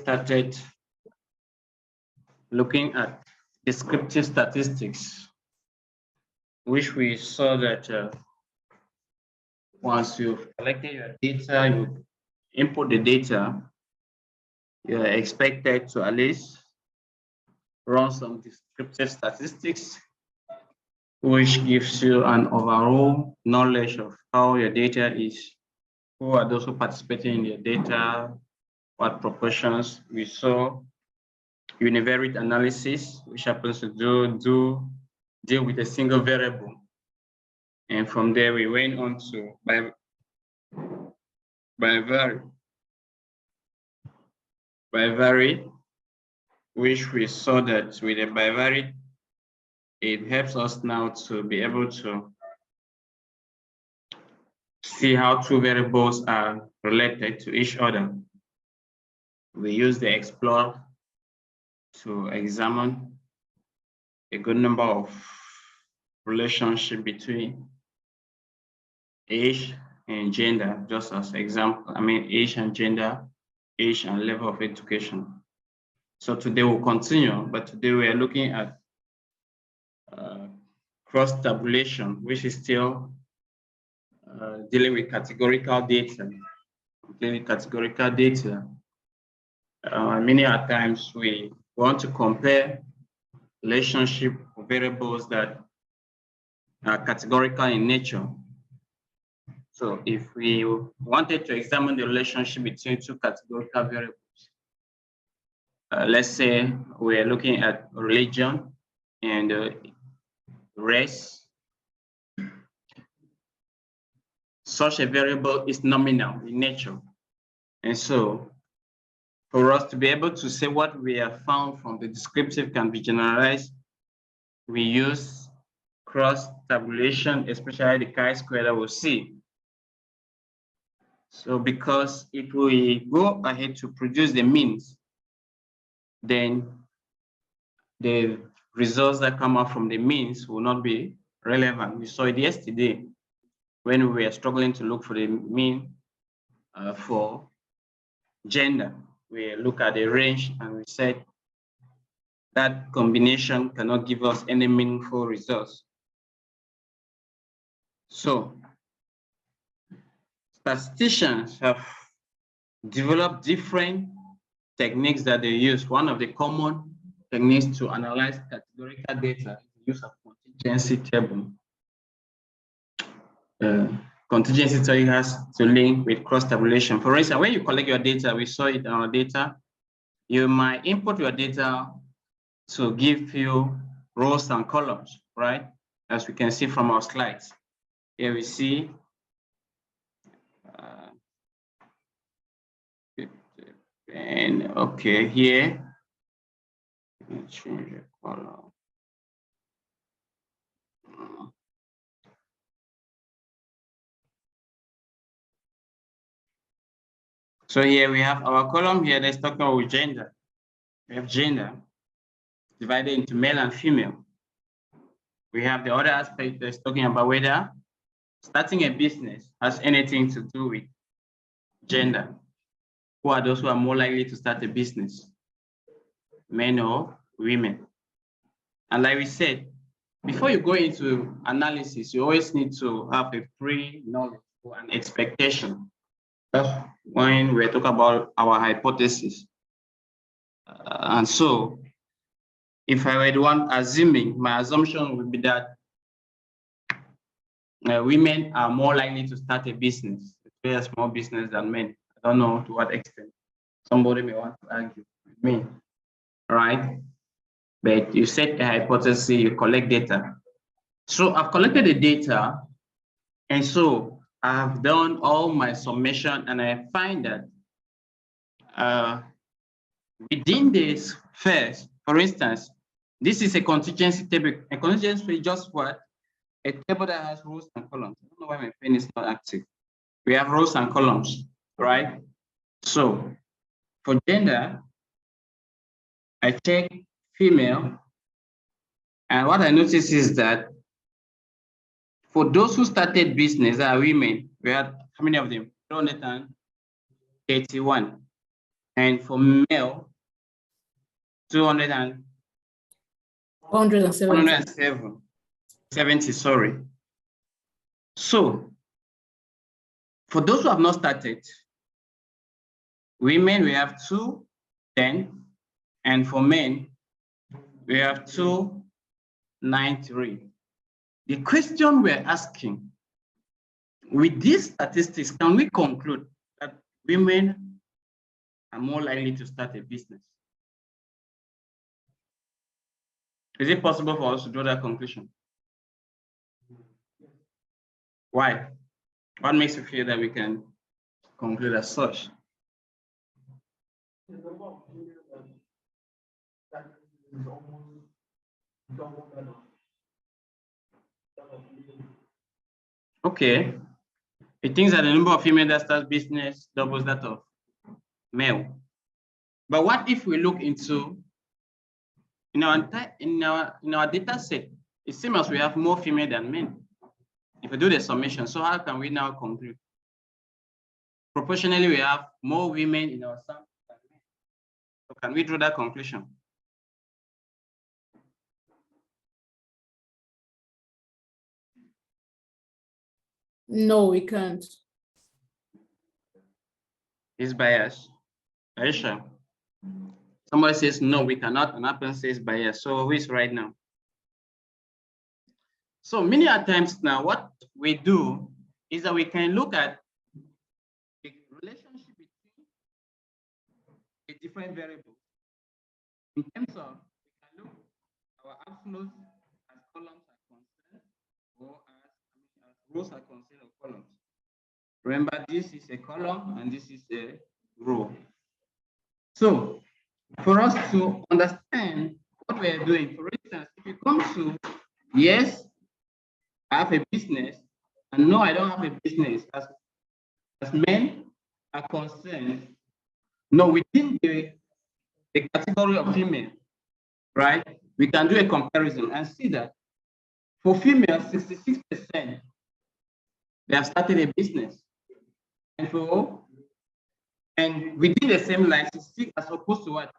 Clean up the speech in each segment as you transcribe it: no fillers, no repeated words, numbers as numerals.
started looking at descriptive statistics, which we saw that once you've collected your data, you input the data, you're expected to at least run some descriptive statistics, which gives you an overall knowledge of how your data is, who are those who participating in your data, what proportions. We saw univariate analysis, which happens to deal with a single variable. And from there, we went on to bivariate, which we saw that with a bivariate, it helps us now to be able to see how two variables are related to each other. We use the explore to examine a good number of relationships between age and gender, just as example, age and gender, age and level of education. So today we'll continue, but today we are looking at cross-tabulation, which is still dealing with categorical data. Many a times we want to compare relationship variables that are categorical in nature. So if we wanted to examine the relationship between two categorical variables, let's say we're looking at religion and race, such a variable is nominal in nature. And so for us to be able to say what we have found from the descriptive can be generalized, we use cross-tabulation, especially the chi-square that we'll see. So because if we go ahead to produce the means, then the results that come out from the means will not be relevant. We saw it yesterday when we were struggling to look for the mean for gender. We look at the range and we said that combination cannot give us any meaningful results. So statisticians have developed different techniques that they use. One of the common techniques to analyze categorical data is the use of contingency table. Contingency table has to link with cross-tabulation. For instance, when you collect your data, we saw it in our data, you might input your data to give you rows and columns, right? As we can see from our slides. Here we see and okay, here, change the color. So here we have our column here that's talking about gender. We have gender divided into male and female. We have the other aspect that's talking about whether starting a business has anything to do with gender. Who are those who are more likely to start a business? Men or women? And like we said, before you go into analysis, you always need to have a pre-knowledge or an expectation. That's when we're talking about our hypothesis. And so, if I were the one assuming, my assumption would be that women are more likely to start a business, a small business than men. I don't know to what extent. Somebody may want to argue with me, right? But you set a hypothesis, you collect data. So I've collected the data, and so I've done all my summation, and I find that within this first, for instance, this is a contingency table. A contingency table is just what? A table that has rows and columns. I don't know why my pen is not active. We have rows and columns, right? So for gender, I check female, and what I notice is that for those who started business are women. We had how many of them? 231. And for male, 270. 70, sorry. So, for those who have not started, women, we have 210, and for men, we have 293. The question we're asking, with these statistics, can we conclude that women are more likely to start a business? Is it possible for us to draw that conclusion? Why? What makes you feel that we can conclude as such? Okay. It thinks that the number of female that start business doubles that of male. But what if we look into in our data set, it seems as we have more female than men. If we do the summation, so how can we now conclude? Proportionally, we have more women in our sample than men. So can we draw that conclusion? No, we can't. It's bias. Are you sure? Somebody says no, we cannot, and Apple says bias. So who is right now? So many times now, what we do is that we can look at the relationship between the different variables. In terms of, we can look our absolutes as columns are concerned, or as rows are concerned of columns. Remember, this is a column and this is a row. So for us to understand what we're doing, for instance, if you come to yes, I have a business, and no, I don't have a business, as men are concerned, no, within the category of female, right? We can do a comparison and see that for females, 66%, they have started a business. And within the same line, 66 as opposed to what?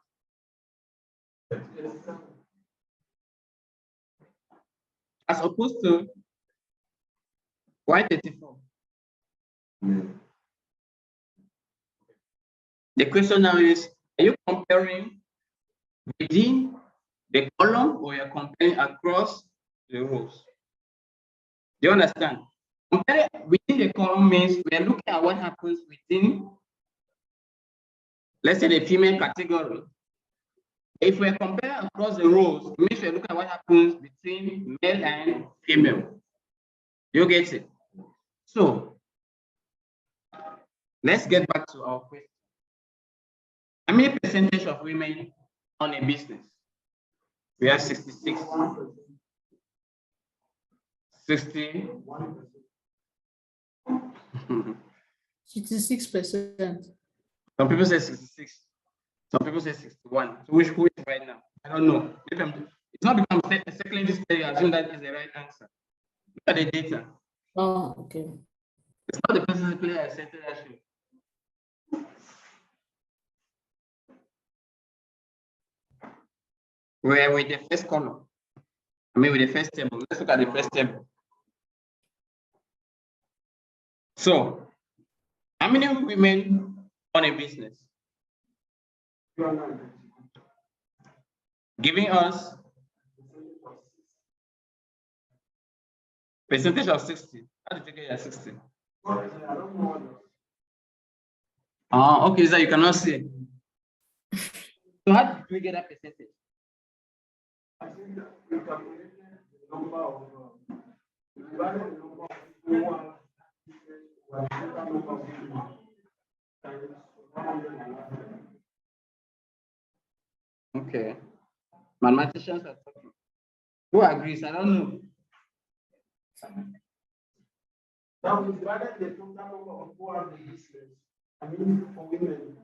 As opposed to why 34? The question now is, are you comparing within the column or you're comparing across the rows? Do you understand? Comparing within the column means we're looking at what happens within, let's say, the female category. If we're comparing across the rows, it means we're looking at what happens between male and female. You get it? So let's get back to our question. How many percentage of women own a business? We have 66. 60. 66%. Some people say 66. Some people say 61. So which who is right now? I don't know. It's not because I'm circling this study, I assume that is the right answer. Look at the data. Oh, okay. It's not the person's player I said that should. We're with the first column. I mean, with the first table. Let's look at the first table. So, how many women own a business? Giving us percentage of 60. How did you get your 60? Okay, so you cannot see it. So how did we get that percentage? I think we calculated the number of okay. Mathematicians are talking. Who agrees? I don't know. Now we divided the total number of who have the business. I mean, for women.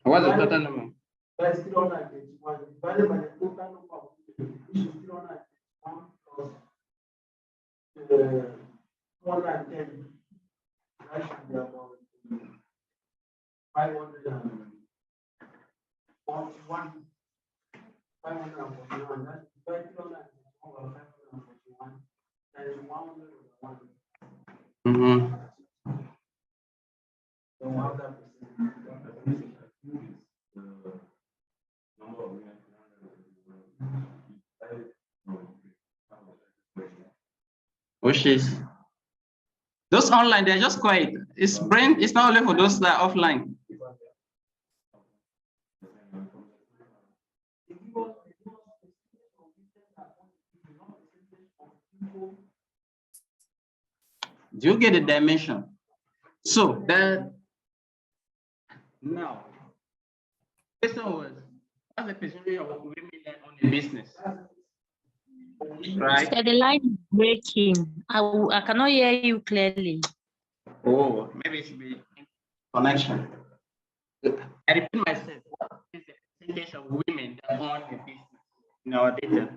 What's the total number? That's 381 divided by the total number of women, which is 381 plus 110. That should be about 500. Mm-hmm. Which is those online, they're just quiet. It's brain, it's not only for those that are offline. Do you get the dimension? So that now, question was, what's the percentage of women that own a business? Right? So the line is breaking. I cannot hear you clearly. Oh, maybe it should be connection. I repeat myself. What is the percentage of women that own a business in our data?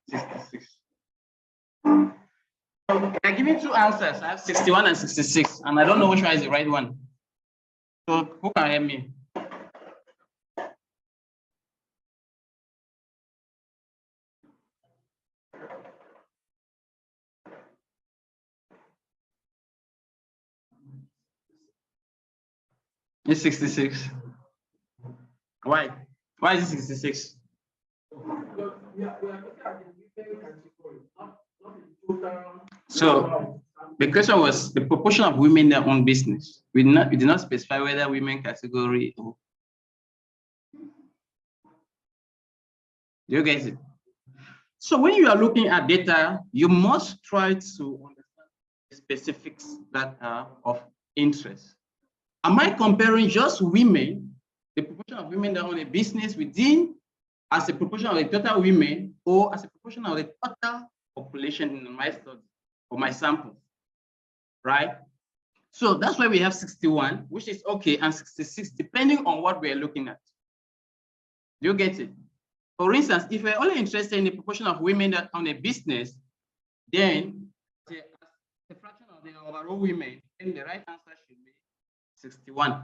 66. I give you two answers. I have 61 and 66, and I don't know which one is the right one. So who can help me? It's 66. Why? Why is it 66? So the question was the proportion of women that own business. We did not specify whether women category or. Do you get it? So when you are looking at data, you must try to understand the specifics that are of interest. Am I comparing just women, the proportion of women that own a business within, as a proportion of the total women, or as a proportion of the total population in my study or my sample, right? So that's why we have 61, which is okay, and 66, depending on what we're looking at. Do you get it? For instance, if we're only interested in the proportion of women that own a business, then the fraction of the overall women, then the right answer should be 61.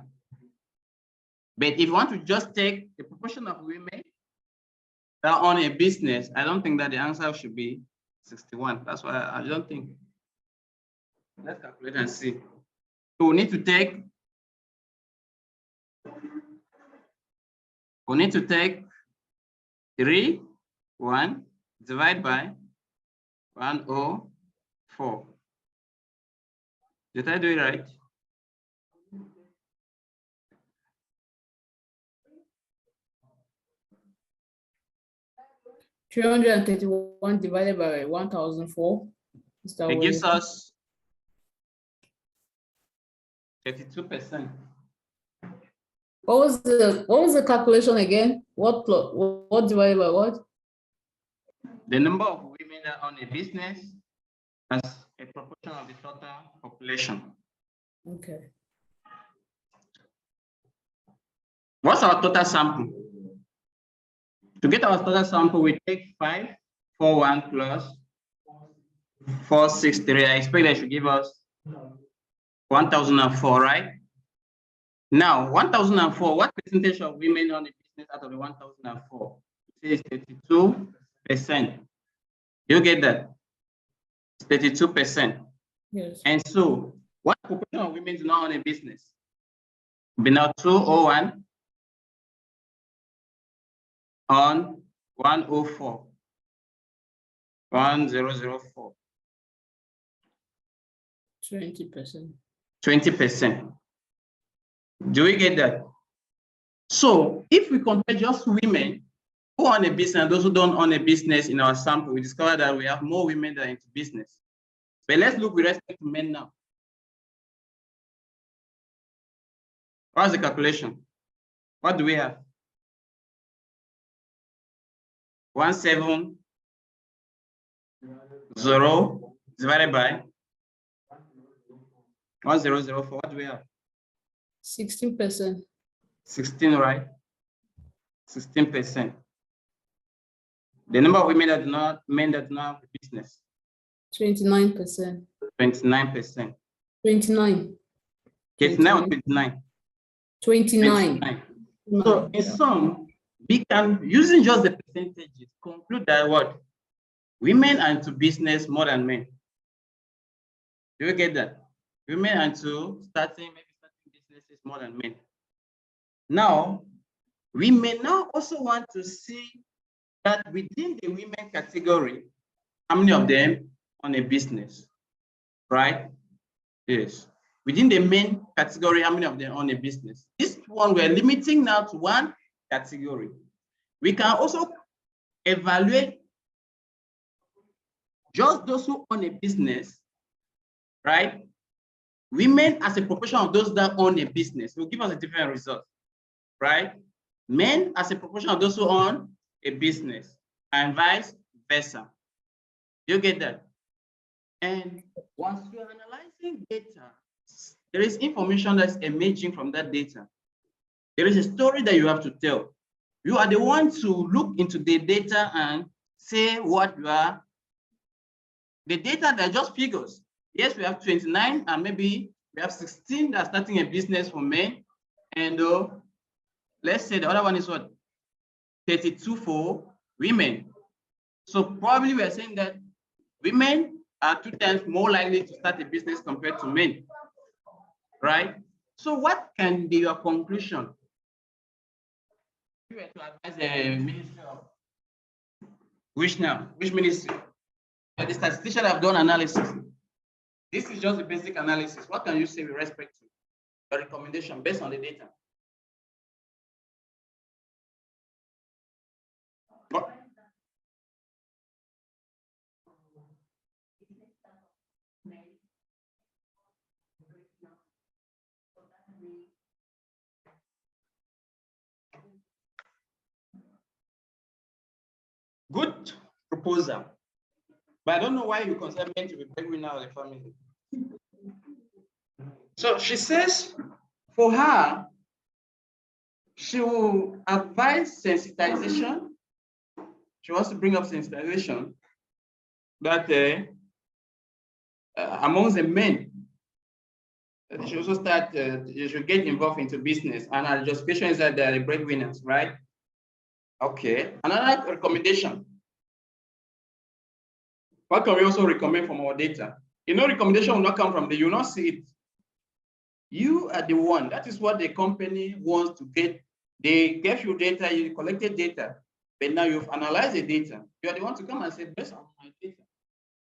But if you want to just take the proportion of women that own a business, I don't think that the answer should be 61. That's why I don't think. Let's calculate and see. So we need to take 3, 1, divide by 104. Did I do it right? $331 divided by 1,004. It gives us 32%. What was the calculation again? What divided by what? The number of women that own a business as a proportion of the total population. Okay. What's our total sample? To get our total sample, we take 541 plus 463. I expect that should give us 1,004, right? Now, 1,004, what percentage of women own a business out of the 1,004? It is 32%. You get that? 32%. Yes. And so, what proportion of women do not own a business? Be now 201 on 104. 1004. 20%. 20%. Do we get that? So if we compare just women who own a business and those who don't own a business in our sample, we discover that we have more women that are into business. But let's look with respect to men now. What's the calculation? What do we have? 170 divided by 1004. What do we have? 16%. 16, right? 16%. The number of women that do not, men that do not have a business. 29%. 29%. 29. 39 or 29? 29. 29. So in sum, we can, using just the percentages, conclude that what? Women are into business more than men. Do you get that? Women are into starting businesses more than men. Now, we may now also want to see that within the women category, how many of them own a business, right? Yes. Within the men category, how many of them own a business? This one we're limiting now to one category. We can also evaluate just those who own a business, right? Women as a proportion of those that own a business will give us a different result, right? Men as a proportion of those who own a business and vice versa. You get that? And once you're analyzing data, there is information that's emerging from that data. There is a story that you have to tell. You are the one to look into the data and say what you are. The data, they're just figures. Yes, we have 29 and maybe we have 16 that are starting a business for men. And let's say the other one is what? 32 for women. So probably we are saying that women are 2 times more likely to start a business compared to men, right? So what can be your conclusion? If you were to advise a ministry of which now? Which ministry? The statistician have done analysis. This is just the basic analysis. What can you say with respect to the recommendation based on the data? Good proposal, but I don't know why you consider men to be breadwinner of the family. So she says, for her, she will advise sensitization. She wants to bring up sensitization that amongst the men, they should also start, you should get involved into business. And our justification is that they're the breadwinners, right? Okay. Another recommendation. What can we also recommend from our data? You know, recommendation will not come from you will not see it. You are the one. That is what the company wants to get. They gave you data, you collected data, but now you've analyzed the data. You are the one to come and say, based on my data,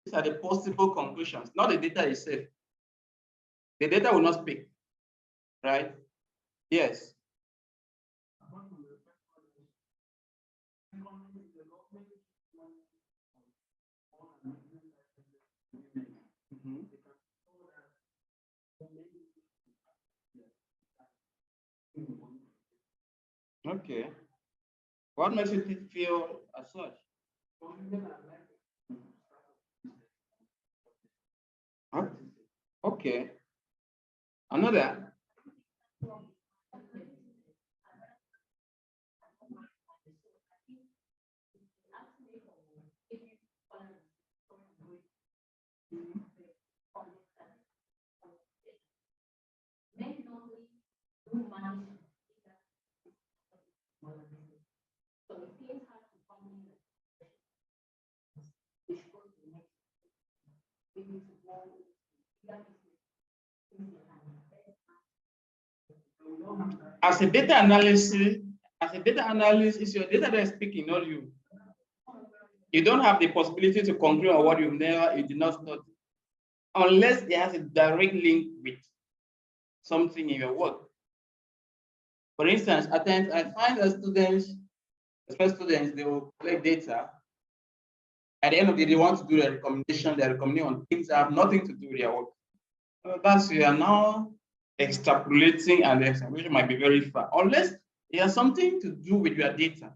these are the possible conclusions, not the data itself. The data will not speak, right? Yes. Okay. What makes you feel as such? Okay. Another. As a data analyst, it's your data that is speaking, not you. You don't have the possibility to conclude on what you did not study, unless it has a direct link with something in your work. For instance, at times I find that students, especially students, they will collect data. At the end of the day, they want to do their recommendation, they're recommending on things that have nothing to do with their work. So that's you are now extrapolating, and the extrapolation might be very far, unless it has something to do with your data.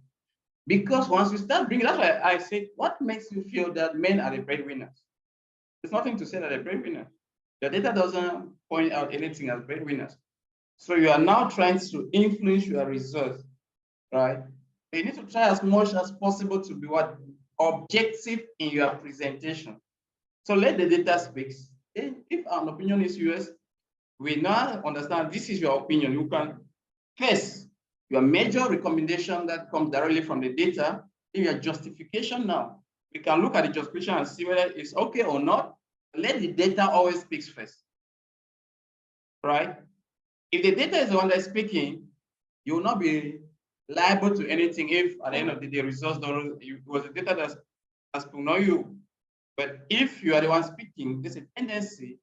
Because once you start bringing, that's why I said, what makes you feel that men are the breadwinners? There's nothing to say that they're breadwinners. The data doesn't point out anything as breadwinners. So you are now trying to influence your results, right? You need to try as much as possible to be what? Objective in your presentation. So let the data speak. If an opinion is yours, we now understand this is your opinion. You can first your major recommendation that comes directly from the data, in your justification now. We can look at the justification and see whether it's okay or not. Let the data always speak first, right? If the data is the one that's speaking, you will not be liable to anything if at the end of the day results don't, it was the data that's not you. But if you are the one speaking, there's a tendency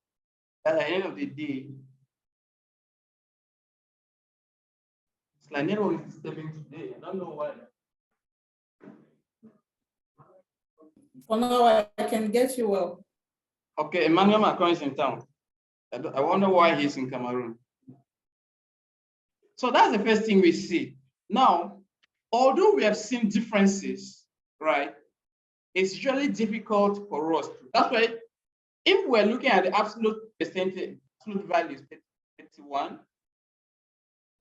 that at the end of the day, it's like network is disturbing today. I don't know why. For now, I can get you well. Okay, Emmanuel Macron is in town. I wonder why he's in Cameroon. So that's the first thing we see. Now, although we have seen differences, right, it's usually difficult for us. That's why if we're looking at the absolute percentage, absolute values, 31,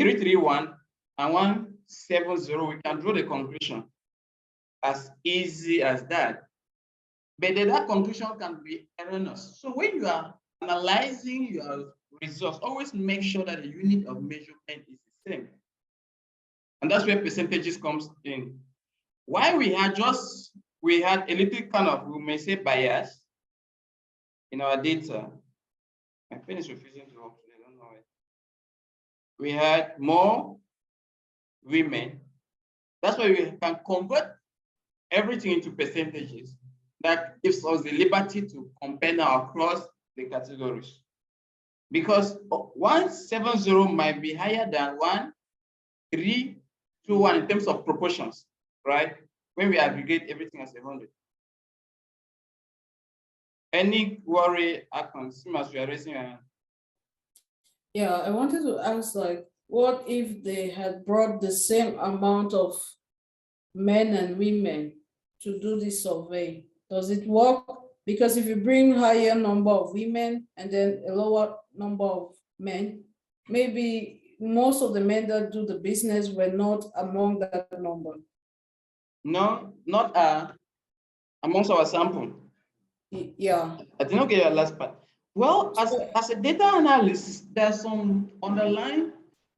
331, and 170, we can draw the conclusion as easy as that. But then that conclusion can be erroneous. So when you are analyzing your results, always make sure that the unit of measurement is the same. And that's where percentages comes in. Why we had a little kind of, we may say, bias in our data. My pen is refusing to work today, I don't know it. We had more women. That's why we can convert everything into percentages. That gives us the liberty to compare now across the categories. Because 170 might be higher than 1,321 in terms of proportions, right? When we aggregate everything as 100. Any worry, Akon, as we are raising your hand? Yeah, I wanted to ask, like, what if they had brought the same amount of men and women to do this survey? Does it work? Because if you bring higher number of women and then a lower number of men, maybe most of the men that do the business were not among that number. No, not amongst our sample. Yeah. I did not get your last part. Well, as a data analyst, there's some underlying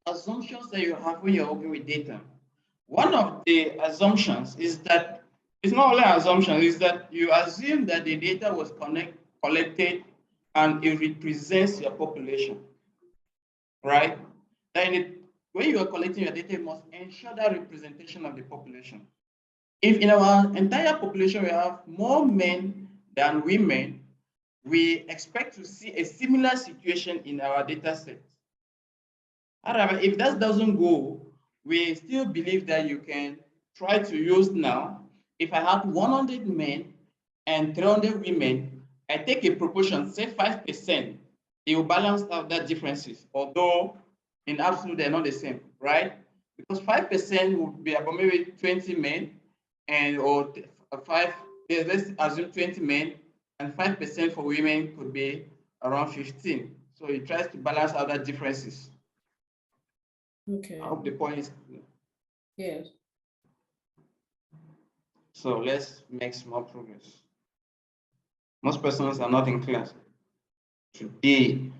assumptions that you have when you're working with data. One of the assumptions is that it's not only an assumption, is that you assume that the data was collected and it represents your population, right? Then when you are collecting your data, you must ensure that representation of the population. If in our entire population we have more men than women, we expect to see a similar situation in our data set. However, if that doesn't go, we still believe that you can try to use now. If I have 100 men and 300 women, I take a proportion, say 5%, it will balance out that differences, although in absolute they're not the same, right? Because 5% would be about maybe 20 men, and or let's assume 20 men, and 5% for women could be around 15. So it tries to balance out that differences. Okay. I hope the point is clear. Yes. So let's make small progress. Most persons are not in class today.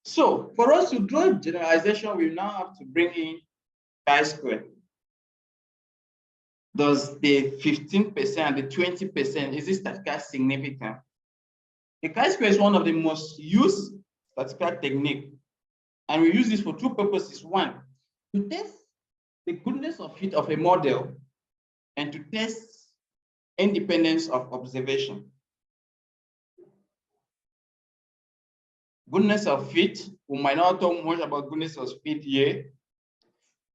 So for us to draw generalization, we now have to bring in chi-square. Does the 15% and the 20%, is this statistical significant? The chi-square is one of the most used statistical technique. And we use this for two purposes. One, to test the goodness of fit of a model and to test independence of observation. Goodness of fit, we might not talk much about goodness of fit here,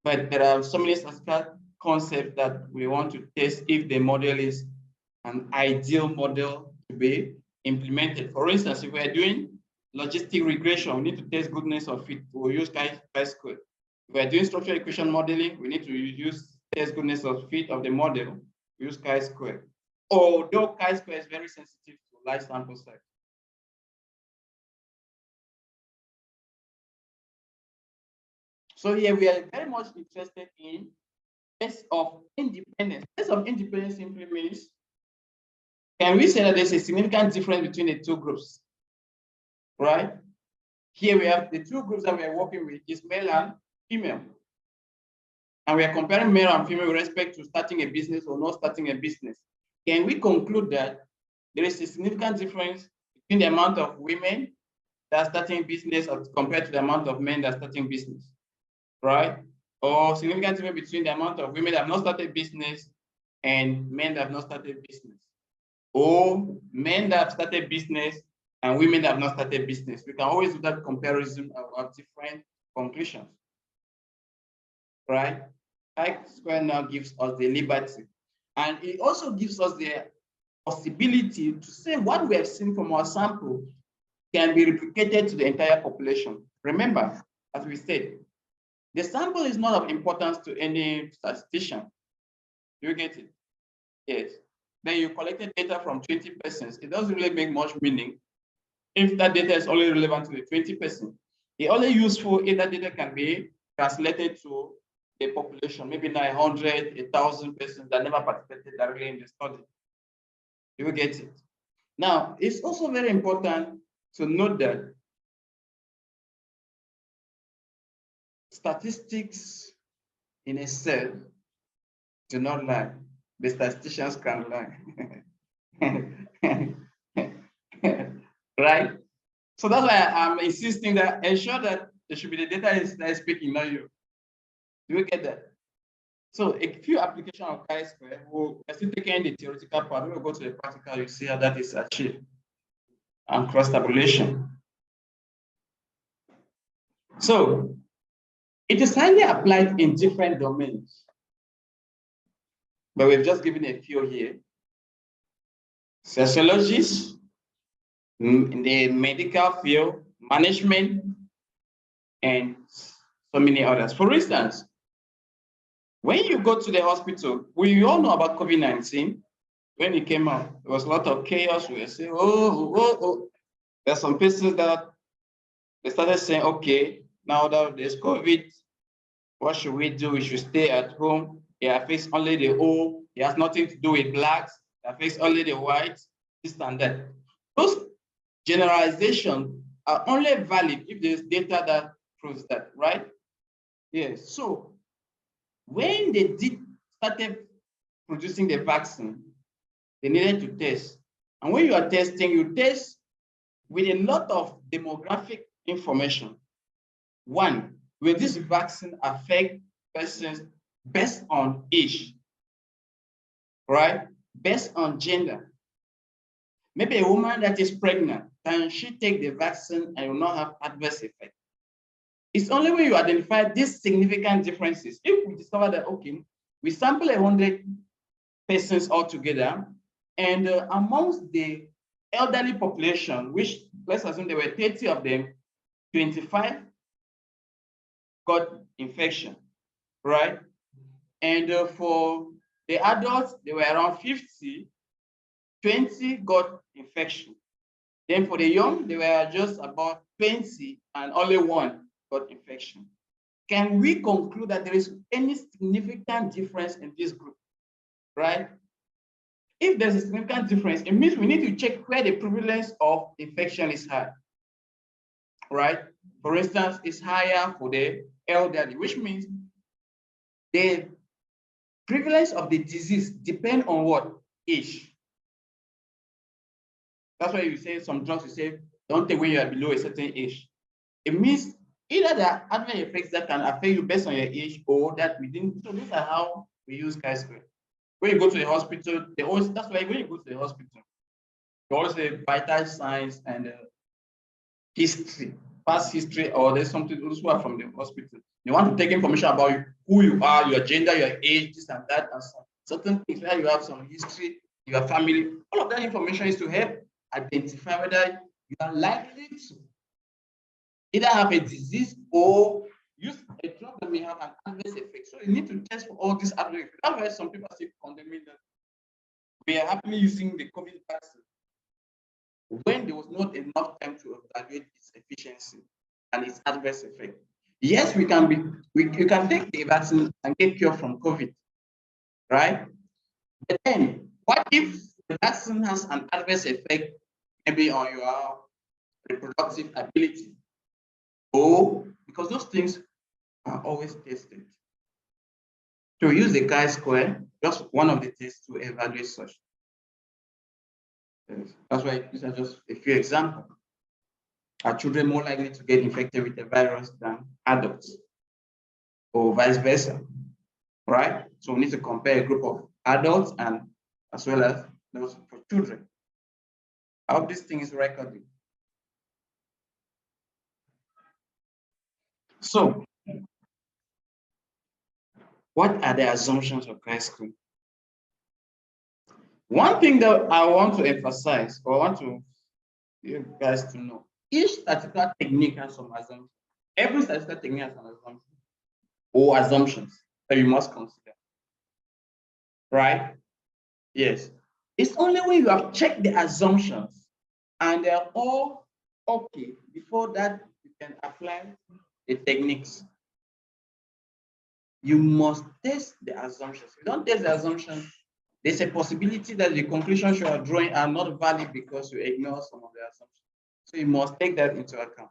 but there are so many statistical concepts that we want to test if the model is an ideal model to be implemented. For instance, if we're doing logistic regression, we need to test goodness of fit. We'll use chi-square. If we're doing structural equation modeling, we need to test goodness of fit of the model. We use chi-square. Although chi-square is very sensitive to large sample size. So here we are very much interested in test of independence. Test of independence simply means, can we say that there's a significant difference between the two groups, right? Here we have the two groups that we are working with is male and female. And we are comparing male and female with respect to starting a business or not starting a business. Can we conclude that there is a significant difference between the amount of women that are starting business compared to the amount of men that are starting business, right? Or significant difference between the amount of women that have not started business and men that have not started business, or men that have started business and women that have not started business. We can always do that comparison of different conclusions, right? Chi-square now gives us the liberty, and it also gives us the possibility to say what we have seen from our sample can be replicated to the entire population. Remember, as we said, the sample is not of importance to any statistician. Do you get it? Yes. Then you collected data from 20 persons. It doesn't really make much meaning if that data is only relevant to the 20%. The only useful if that data can be translated to the population, maybe 900, 1,000 persons that never participated directly in the study. You get it. Now, it's also very important to note that statistics in itself do not lie. The statisticians can lie. Right? So that's why I'm insisting that ensure that there should be the data that is speaking, not you. Do you get that? So a few applications of chi-square, we're still taking the theoretical part. When we go to the practical, you see how that is achieved. And cross-tabulation. So it is highly applied in different domains, but we've just given a few here. Sociologists, in the medical field, management, and so many others. For instance, when you go to the hospital, we all know about COVID-19. When it came out, there was a lot of chaos. We were saying, oh. There's some persons that they started saying, okay, now that there's COVID, what should we do? We should stay at home. It affects only the old. It has nothing to do with blacks. It affects only the whites, this and that. Those generalizations are only valid if there's data that proves that, right? Yes. So when they started producing the vaccine, they needed to test. And when you are testing, you test with a lot of demographic information. One, will this vaccine affect persons based on age, right? Based on gender. Maybe a woman that is pregnant, can she take the vaccine and will not have adverse effect? It's only when you identify these significant differences. If we discover that, okay, we sample 100 persons altogether, and amongst the elderly population, which let's assume there were 30 of them, 25 got infection, right? And for the adults, they were around 50, 20 got infection. Then for the young, they were just about 20 and only one got infection. Can we conclude that there is any significant difference in this group, right? If there's a significant difference, it means we need to check where the prevalence of infection is high, right? For instance, it's higher for the elderly, which means the prevalence of the disease depends on what? Age. That's why you say some drugs, you say, don't take when you are below a certain age. It means either there are adverse effects that can affect you based on your age or that within. So these are how we use chi-square. When you go to the hospital, they always, that's why when you go to the hospital, they always say vital signs and history, past history, or there's something, those who are from the hospital. They want to take information about you, who you are, your gender, your age, this and that, and certain things where you have some history, your family. All of that information is to help identify whether you are likely to either have a disease or use a drug that may have an adverse effect. So you need to test for all these adverse effects. That's why some people say condemning that we are happily using the COVID vaccine when there was not enough time to evaluate its efficiency and its adverse effect. Yes, you can take the vaccine and get cured from COVID, right? But then what if the vaccine has an adverse effect maybe on your reproductive ability? or because those things are always tested. So we use the chi-square, just one of the tests to evaluate such. Yes. That's why these are just a few examples. Are children more likely to get infected with the virus than adults, or vice versa, right? So we need to compare a group of adults and as well as those for children. I hope this thing is recorded. So, what are the assumptions of chi-square? One thing that I want to emphasize, or I want to you guys to know, each statistical technique has some assumptions. Every statistical technique has an assumption or assumptions that you must consider, right? Yes. It's only when you have checked the assumptions and they're all okay before that you can apply the techniques. You must test the assumptions. If you don't test the assumptions, there's a possibility that the conclusions you are drawing are not valid because you ignore some of the assumptions. So you must take that into account,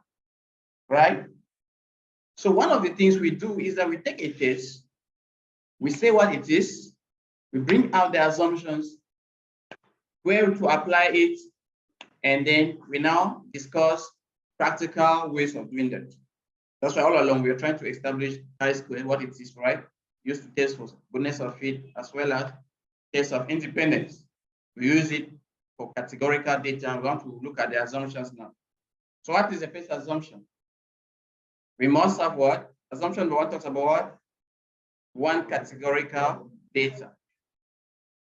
right? So one of the things we do is that we take a test, we say what it is, we bring out the assumptions, where to apply it, and then we now discuss practical ways of doing that. That's why all along we are trying to establish chi-square, what it is, right? Used to test for goodness of fit as well as test of independence. We use it for categorical data, and we want to look at the assumptions now. So what is the first assumption? We must have what? Assumption number one talks about what? One, categorical data.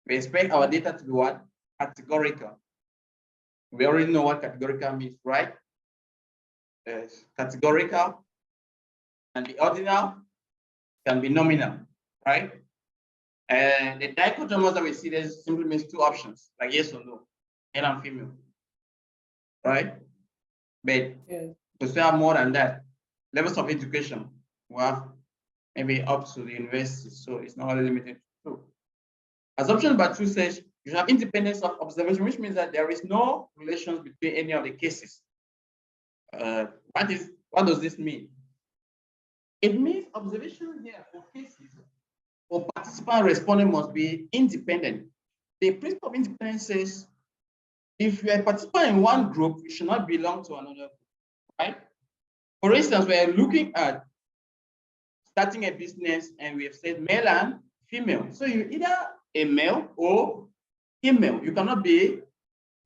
We expect our data to be what? Categorical. We already know what categorical means, right? Yes. Categorical can be ordinal, can be nominal, right? And the dichotomous that we see there simply means two options, like yes or no, male and female, right? But to say more than that, levels of education, we have maybe up to the university, so it's not only limited to two. Assumption number two says you have independence of observation, which means that there is no relations between any of the cases. What does this mean? It means observation here for cases or participant respondent must be independent. The principle of independence says if you are a participant in one group, you should not belong to another group, right? For instance, we are looking at starting a business and we have said male and female. So you either a male or female. You cannot be,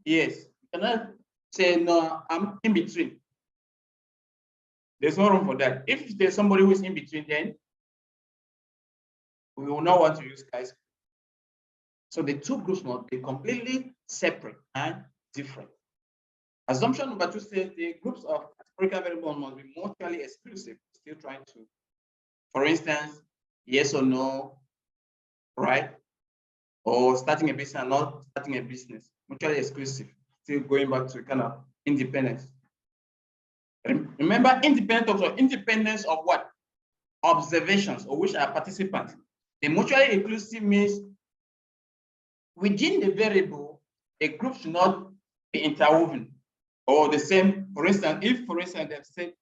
yes, you cannot say no, I'm in between. There's no room for that. If there's somebody who is in between, then we will not want to use chi-square. So the two groups must be completely separate and different. Assumption number two says the groups of categorical variables must be mutually exclusive. Still trying to, for instance, yes or no, right? Or starting a business and not starting a business, mutually exclusive. Still going back to kind of independence. Remember, independence of what? Observations, or which are participants. The mutually exclusive means within the variable, a group should not be interwoven or the same. For instance, if, for instance, they've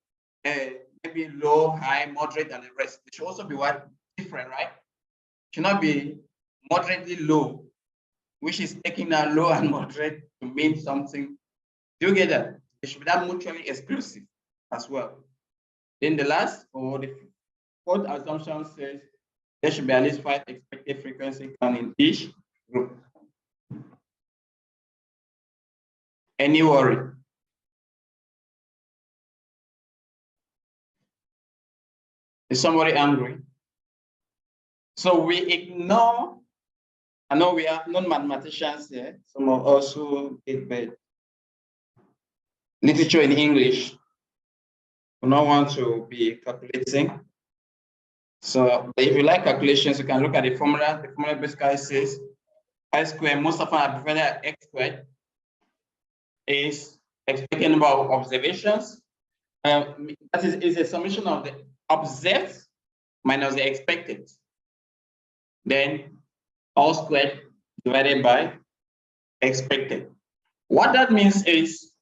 said maybe low, high, moderate, and the rest, it should also be what? Different, right? It should not be moderately low, which is taking a low and moderate to mean something. Do you get that? It should be that mutually exclusive as well. Then the last, or the fourth assumption says there should be at least 5 expected frequency count in each group. Any worry? Is somebody angry? So we ignore, I know we have non-mathematicians here, some of us who did bad literature in English do not want to be calculating. So if you like calculations, you can look at the formula. The formula basically says I squared, most of our preferred x squared is expected number of observations. That is a summation of the observed minus the expected. Then all squared divided by expected. What that means is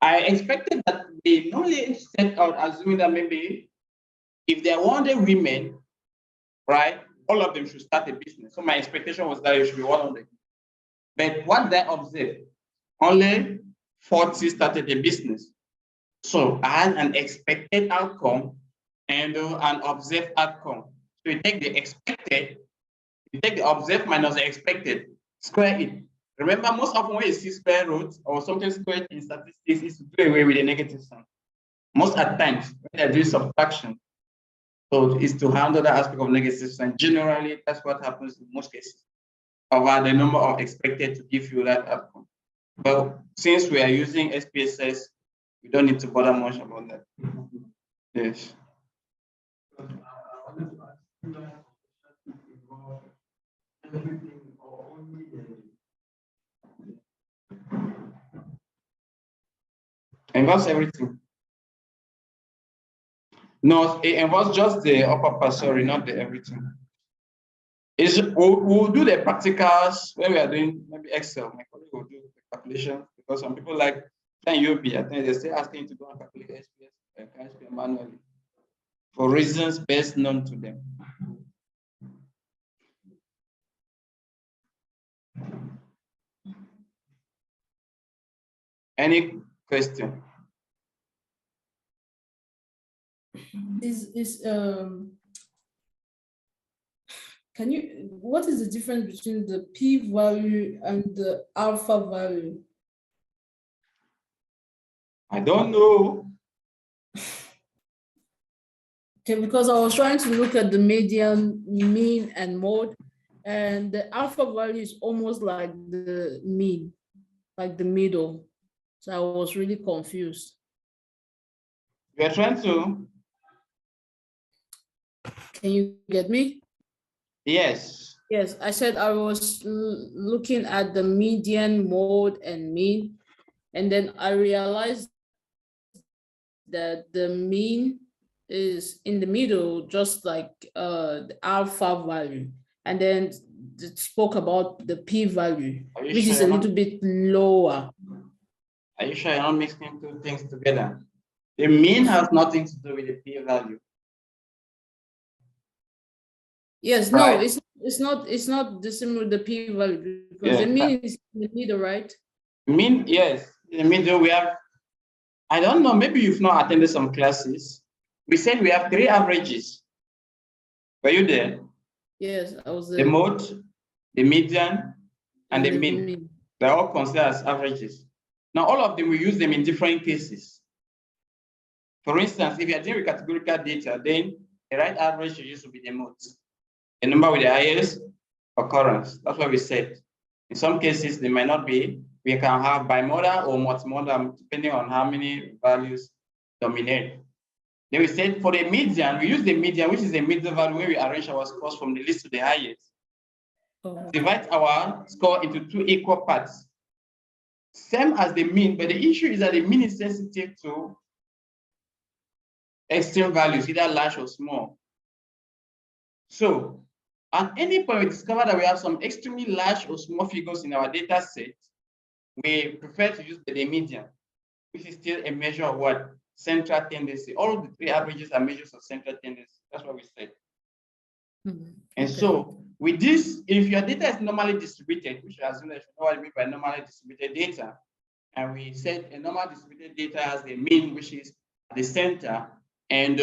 I expected that they normally set out assuming that maybe if there are 100 women, right, all of them should start a business. So my expectation was that it should be 100. But what they observed, only 40 started a business. So I had an expected outcome and an observed outcome. So you take the expected, you take the observed minus the expected, square it. Remember, most often when you see square root or something squared in statistics is to do away with the negative sign. Most at times, when they're doing subtraction, so it's to handle the aspect of negative sign. Generally, that's what happens in most cases. Over the number of expected to give you that outcome. But since we are using SPSS, we don't need to bother much about that. Yes. Involves everything. No, it involves just the upper part, sorry, not the everything. We'll do the practicals when we are doing maybe Excel. My colleague will do the calculation because some people like UB, I think they're still asking to go and calculate SPS manually for reasons best known to them. Any question? What is the difference between the p-value and the alpha value? I don't know. Okay, because I was trying to look at the median, mean, and mode, and the alpha value is almost like the mean, like the middle. So I was really confused. We are trying to. Can you get me? Yes. Yes, I said I was looking at the median, mode, and mean, and then I realized that the mean is in the middle, just like the alpha value, and then it spoke about the p-value, which is a little bit lower. Are you sure you're not mixing two things together? The mean has nothing to do with the p-value. Yes, right. No, it's not the same with the p-value because the mean is in the middle, right? Mean, yes, in the middle we have, I don't know, maybe you've not attended some classes. We said we have 3 averages. Were you there? Yes, I was there. The mode, the median, and the mean. They're all considered as averages. Now, all of them, we use them in different cases. For instance, if you're doing categorical data, then the right average to use will be the mode. The number with the highest occurrence. That's what we said. In some cases, they might not be. We can have bimodal or multimodal, depending on how many values dominate. Then we said for the median, we use the median, which is the middle value where we arrange our scores from the least to the highest. Divide our score into 2 equal parts. Same as the mean, but the issue is that the mean is sensitive to extreme values, either large or small. So at any point we discover that we have some extremely large or small figures in our data set, we prefer to use the median, which is still a measure of what? Central tendency. All of the 3 averages are measures of central tendency. That's what we said. And so with this, if your data is normally distributed, which as you know what I mean by normally distributed data, and we said a normal distributed data has the mean, which is at the center, and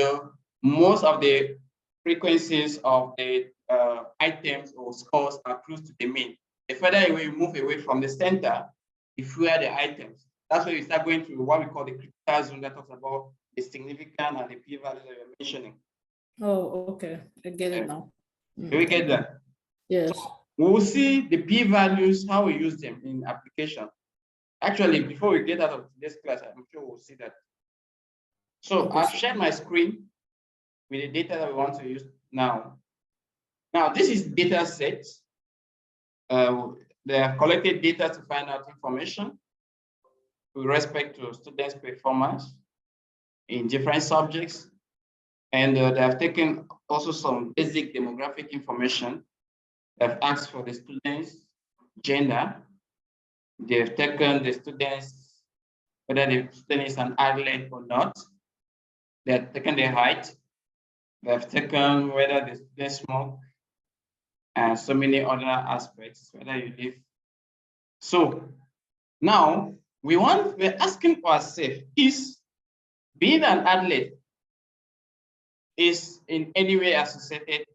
most of the frequencies of the items or scores are close to the mean. The further away you move away from the center, the fewer the items. That's why we start going to what we call the critical zone that talks about the significant and the p-value that you're mentioning. Oh, okay. I get it now. Do we get that? Yes. So we'll see the p-values, how we use them in application. Actually, before we get out of this class, I'm sure we'll see that. So I've shared my screen with the data that we want to use now. Now, this is data sets. They have collected data to find out information with respect to students' performance in different subjects. And they have taken also some basic demographic information. They've asked for the students' gender. They've taken the students' whether the student is an athlete or not. They have taken their height. They have taken whether the student smoke and so many other aspects, whether you live. So now we're asking ourselves, is being an athlete is in any way associated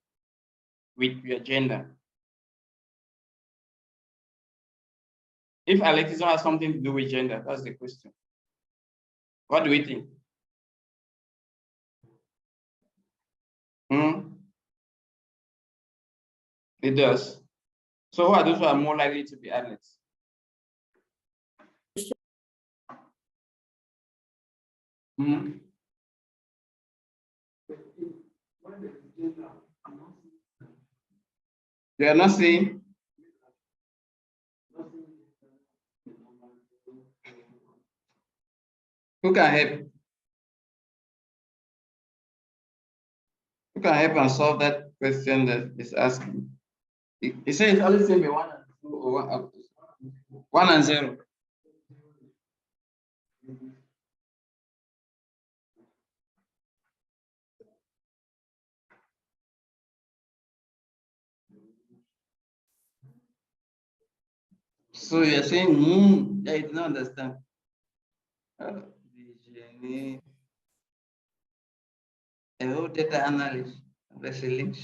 with your gender? If athleticism has something to do with gender, that's the question. What do we think? It does. So who are those who are more likely to be athletes? They are not saying. Who can help? Who can help and solve that question that is asking? He says it's only saying 1 and 2 or 1 and 0. So you're saying, I did not understand. Hello, data analyst. That's a link.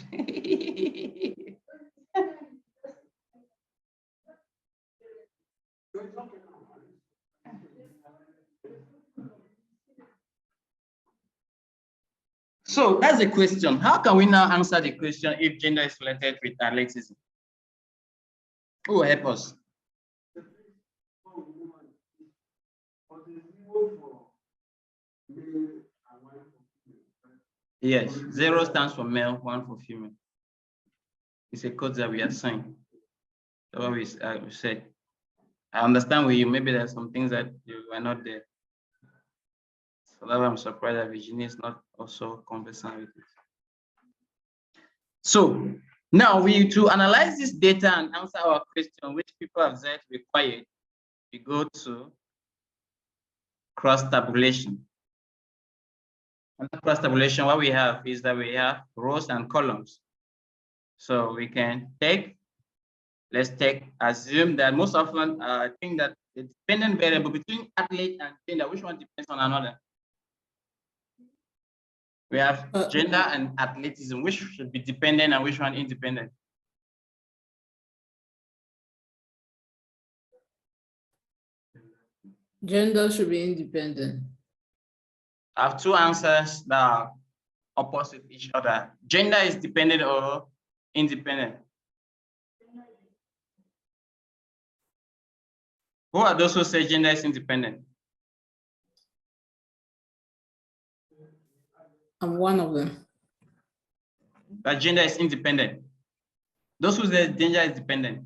So that's the question. How can we now answer the question if gender is related with athleticism? Who will help us? Yes, 0 stands for male, 1 for female. It's a code that we assign. That's what we said. I understand with you. Maybe there's some things that you are not there. So that's why I'm surprised that Virginia is not also conversant with it. So now to analyze this data and answer our question, which people have said required, we go to cross tabulation. Under cross tabulation, what we have is that we have rows and columns. So we can assume that most often, I think that the dependent variable between athlete and gender, which one depends on another? We have gender and athleticism, which should be dependent and which one independent? Gender should be independent. I have two answers that are opposite each other. Gender is dependent or independent? Who are those who say gender is independent? I'm one of them. That gender is independent. Those who say gender is dependent.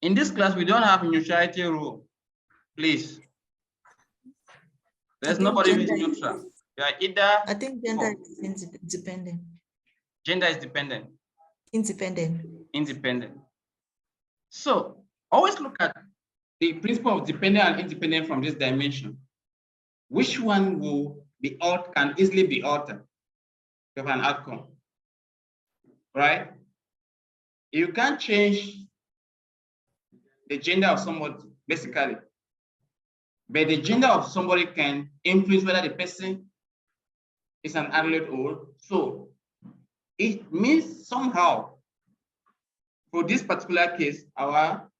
In this class, we don't have a neutrality rule. Please. There's nobody who is neutral. You are either. I think gender is independent. Gender is dependent. Independent. Independent. So always look at the principle of dependent and independent from this dimension. Which one will be altered, can easily be altered of an outcome, right? You can't change the gender of somebody, basically. But the gender of somebody can influence whether the person is an athlete or so. It means somehow, for this particular case, our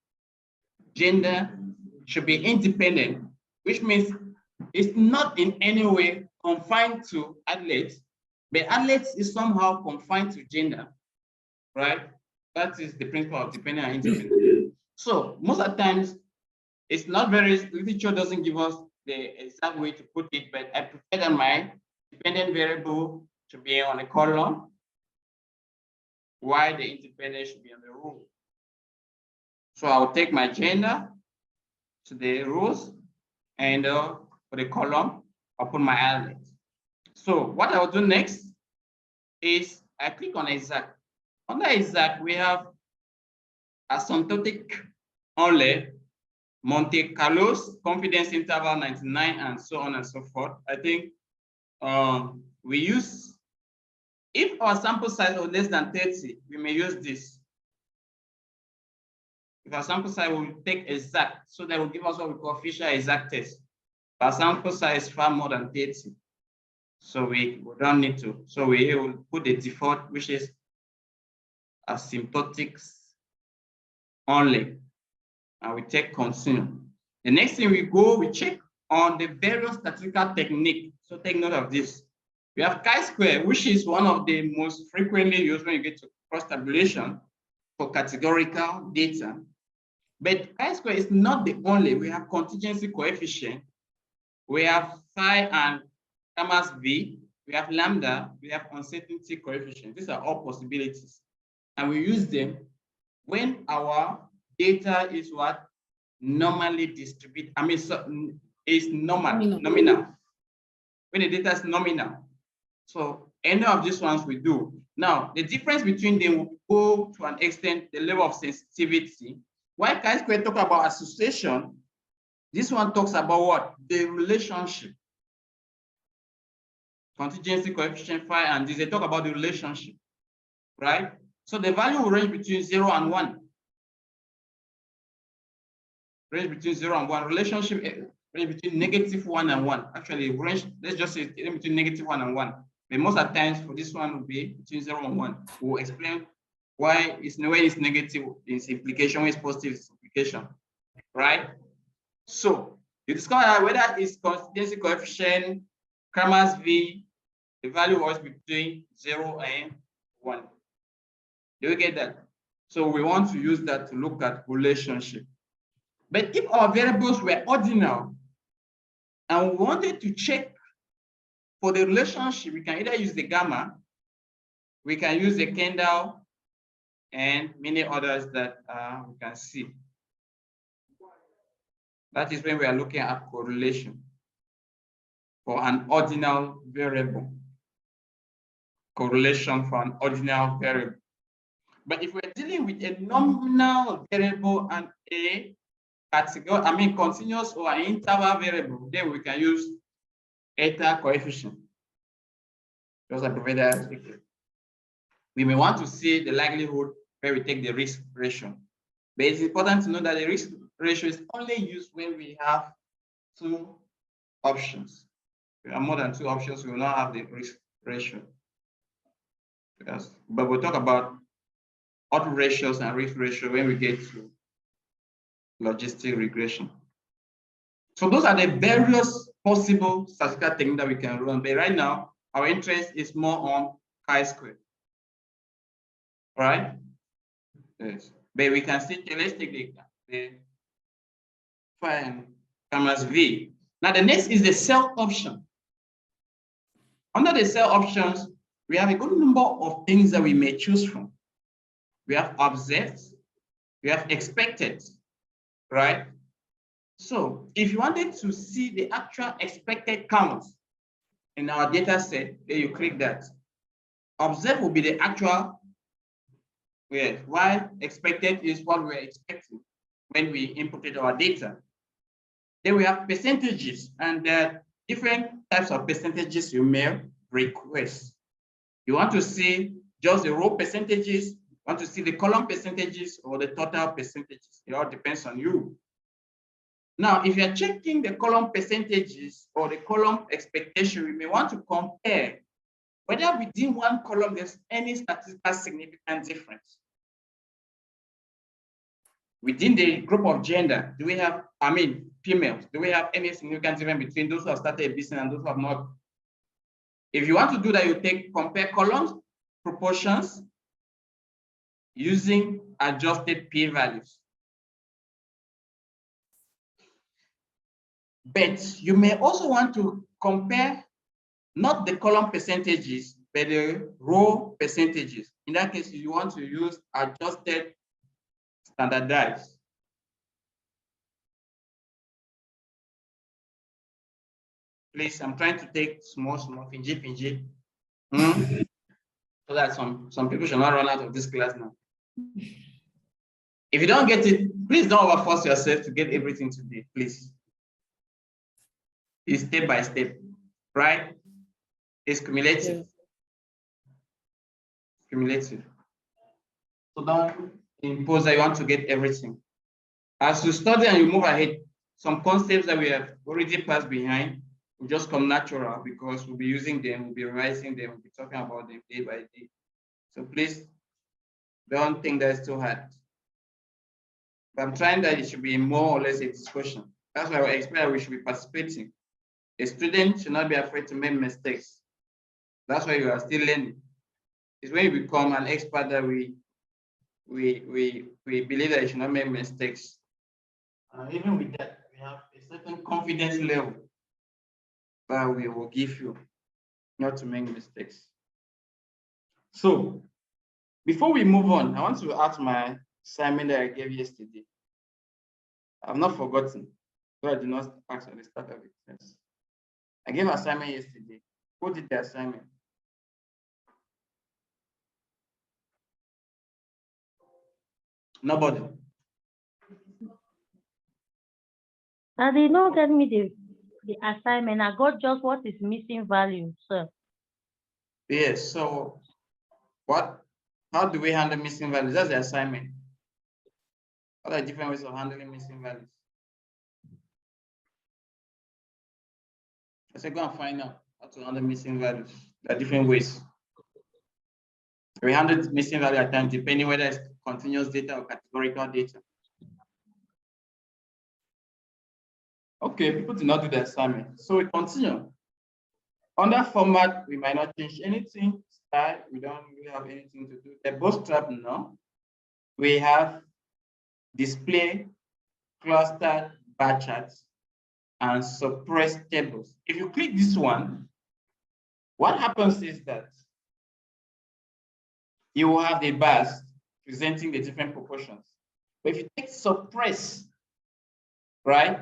gender should be independent, which means it's not in any way confined to athletes, but athletes is somehow confined to gender, right? That is the principle of dependent and independent. So most of the times, it's not very, literature doesn't give us the exact way to put it, but I prefer that my dependent variable should be on a column, while the independent should be on the row. So I'll take my gender to the rows, and for the column, I'll put my athlete. So what I'll do next is I click on exact. Under exact, we have asymptotic only, Monte Carlo's confidence interval 99, and so on and so forth. I think we use, if our sample size is less than 30, we may use this. If our sample size will take exact, so that will give us what we call Fisher exact test. Our sample size is far more than 30. So we don't need to. So we will put the default, which is asymptotics only. And we take continue. The next thing we check on the various statistical technique. So take note of this. We have chi-square, which is one of the most frequently used when you get to cross tabulation for categorical data. But chi-square is not the only. We have contingency coefficient. We have phi and gamma v. We have lambda. We have uncertainty coefficient. These are all possibilities. And we use them when our data is what? Normally distributed. I mean, so is nominal. When the data is nominal. So any of these ones we do. Now, the difference between them will go to an extent, the level of sensitivity. While chi-square talk about association, this one talks about what? The relationship. Contingency coefficient phi and this, they talk about the relationship, right? So the value will range between 0 and 1. Range between 0 and 1. Relationship range between -1 and 1. Actually, range, let's just say between -1 and 1. But most of the times for this one will be between 0 and 1. We'll explain why it's when it's negative, it's implication, when it's positive, it's implication, right? So you discover whether it's contingency coefficient, Cramer's V, the value was between 0 and 1. Do you get that? So we want to use that to look at relationship. But if our variables were ordinal and we wanted to check for the relationship, we can either use the gamma, we can use the Kendall, and many others that we can see. That is when we are looking at correlation for an ordinal variable. Correlation for an ordinal variable. But if we're dealing with a nominal variable and a category, I mean continuous or an interval variable, then we can use eta coefficient. Those are provided. We may want to see the likelihood where we take the risk ratio. But it's important to know that the risk ratio is only used when we have two options. If we have more than two options, we will not have the risk ratio. Yes. But we'll talk about odds ratios and risk ratio when we get to logistic regression. So those are the various possible statistical techniques that we can run. But right now, our interest is more on chi-square. All right? Yes. But we can see realistically the phi and gamma's V. Now the next is the cell option. Under the cell options, we have a good number of things that we may choose from. We have observed, we have expected, right? So if you wanted to see the actual expected count in our data set, then you click that. Observed will be the actual, while expected is what we're expecting when we inputted our data. Then we have percentages, and there are different types of percentages you may request. You want to see just the row percentages, want to see the column percentages, or the total percentages. It all depends on you. Now, if you're checking the column percentages or the column expectation, we may want to compare whether within one column there's any statistical significant difference. Within the group of gender, do we have, females, do we have any significant difference between those who have started a business and those who have not? If you want to do that, you compare columns, proportions, using adjusted p-values. But you may also want to compare not the column percentages, but the row percentages. In that case, you want to use adjusted standardized. Please, I'm trying to take small, pingy. So that some people should not run out of this class now. If you don't get it, please don't overforce yourself to get everything today, please. It's step by step, right? It's cumulative. Yeah. Cumulative. So don't impose that you want to get everything. As you study and you move ahead, some concepts that we have already passed behind will just come natural because we'll be using them, we'll be revising them, we'll be talking about them day by day. So please don't think that's too hard. But I'm trying that it should be more or less a discussion. That's why I explain we should be participating. A student should not be afraid to make mistakes. That's why you are still learning. It's when you become an expert that we believe that you should not make mistakes. Even with that, we have a certain confidence level that we will give you not to make mistakes. So before we move on, I want to ask my assignment that I gave yesterday. I've not forgotten, so I did not ask at the start of it. Yes. I gave assignment yesterday. Who did the assignment? Nobody. I did not get me the assignment. I got just what is missing value, sir. Yes, so how do we handle missing values? That's the assignment. What are different ways of handling missing values? I said, go and find out how to handle missing values. There are different ways. We handle missing value at times depending whether it's continuous data or categorical data. Okay, people did not do the assignment. So we continue. On that format, we might not change anything. Style, we don't really have anything to do. The bootstrap, no. We have display, clustered bar charts, and suppressed tables. If you click this one, what happens is that you will have the bars presenting the different proportions. But if you take suppress, right,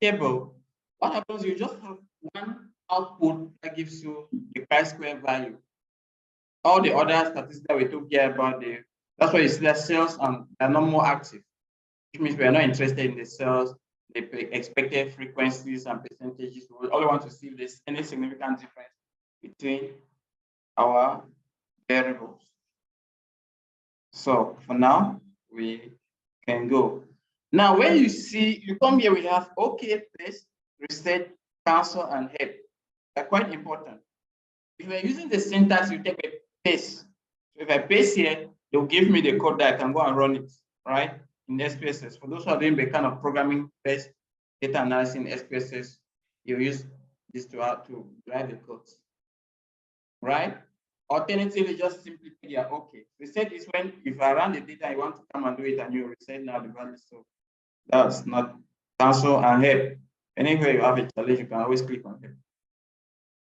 table, what happens? You just have one output that gives you the chi-square value. All the other statistics that we took care about, that's why you see that cells are not more active, which means we are not interested in the cells, the expected frequencies and percentages. We only want to see if there's any significant difference between our variables. So for now, we can go. Now, when you see, you come here, we have OK, paste, reset, cancel, and head. They're quite important. If you're using the syntax, you take a paste. So if I paste here, they'll give me the code that I can go and run it, right? In SPSS. For those who are doing the kind of programming-based data analysis in SPSS, you use this to write the codes, right? Alternatively, just simply put here, OK. Reset is when, if I run the data, you want to come and do it, and you reset now the value. So that's not cancel and help. Anywhere you have a challenge, you can always click on them.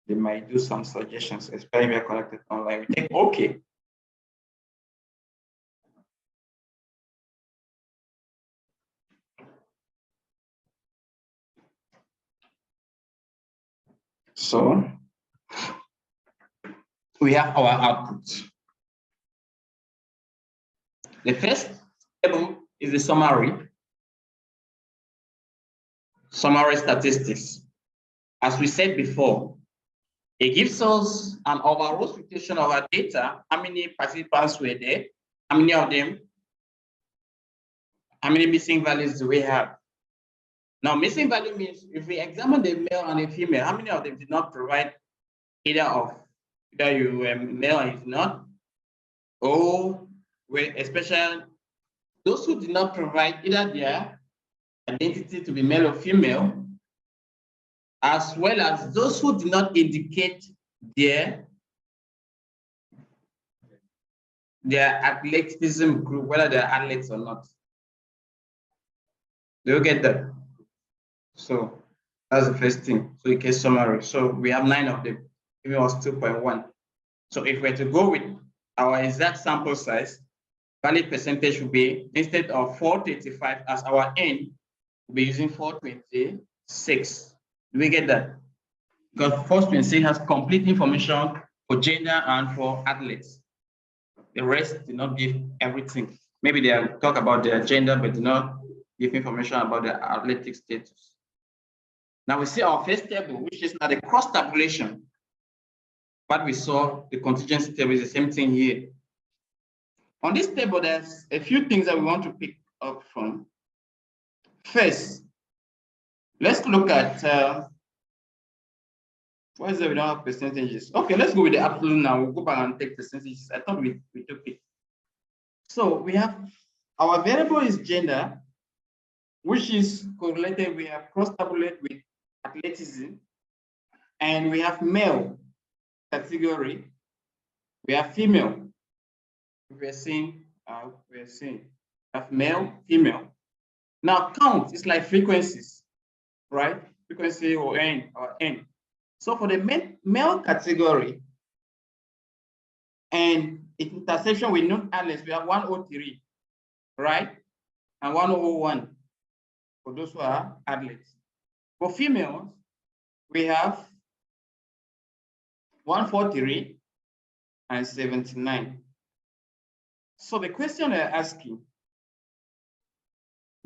They might do some suggestions, especially if you're connected online. We take OK. So we have our output. The first table is the summary statistics. As we said before, it gives us an overall situation of our data, how many participants were there, how many of them, how many missing values do we have. Now, missing value means if we examine the male and the female, how many of them did not provide either you were male and if not, or especially those who did not provide either their identity to be male or female, as well as those who did not indicate their athleticism group, whether they're athletes or not. Do you get that? So that's the first thing. So you can summary. So we have 9 of them. It was 2.1. So if we're to go with our exact sample size, valid percentage would be, instead of 425 as our n, we'll be using 426. Do we get that? Because 426 has complete information for gender and for athletes. The rest did not give everything. Maybe they talk about their gender, but do not give information about their athletic status. Now we see our first table, which is now the cross tabulation. What we saw, the contingency table is the same thing here. On this table, there's a few things that we want to pick up from. First, let's look at why is it we don't have percentages? Okay, let's go with the absolute now. We'll go back and take percentages. I thought we took it. So we have our variable is gender, which is correlated. We have cross-tabulate with athleticism, and we have male category. We have female. We have male, female. Now count is like frequencies, right? Frequency or n. So for the male category and intersection with non-athletes, we have 103, right? And 101 for those who are athletes. For females, we have 143 and 79. So the question they're asking,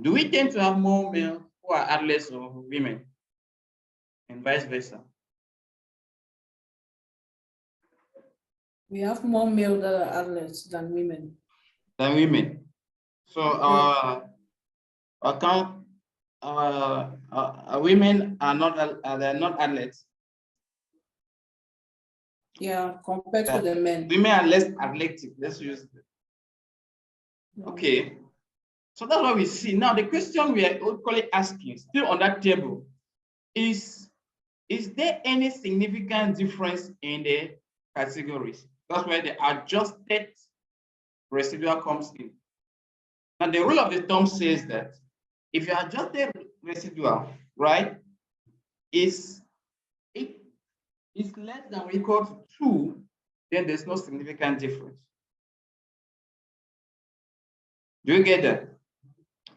do we tend to have more males who are athletes or women, and vice versa? We have more male that are athletes than women. So women are not athletes. Yeah, compared to the men. Women are less athletic. Let's use it. Okay. So that's what we see. Now the question we are asking, still on that table, is there any significant difference in the categories? That's where the adjusted residual comes in. Now the rule of the thumb says that if you adjust the residual, right, it is less than or equal to 2, then there's no significant difference. Do you get that?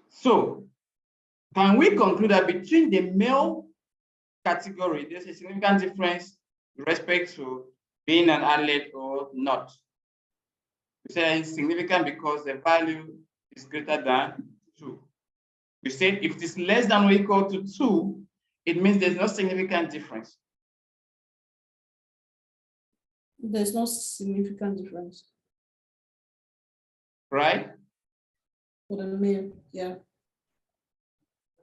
So can we conclude that between the male category, there's a significant difference with respect to being an athlete or not? We say it's significant because the value is greater than 2. We said if it is less than or equal to 2, it means there's no significant difference. There's no significant difference. Right? For the male, yeah.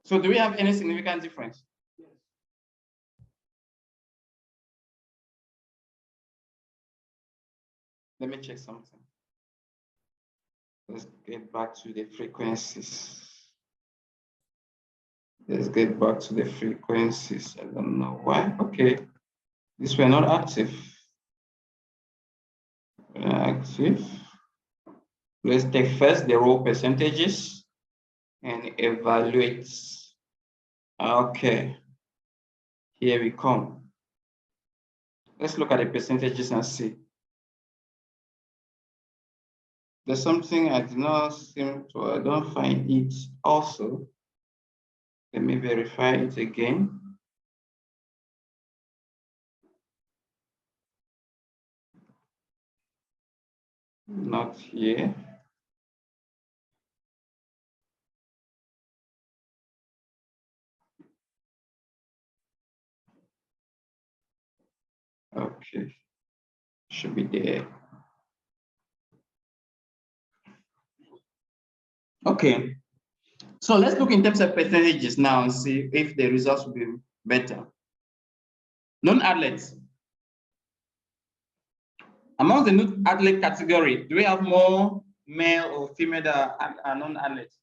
So do we have any significant difference? Let me check something. Let's get back to the frequencies. Let's get back to the frequencies. I don't know why. Okay. These were not active. Active. Let's take first the raw percentages and evaluate. Okay. Here we come. Let's look at the percentages and see. There's something I did not seem to, I don't find it also. Let me verify it again. Not here. Okay, should be there. Okay, so let's look in terms of percentages now and see if the results will be better. Non-athletes. Among the non-athlete category, do we have more male or female that are non-athletes?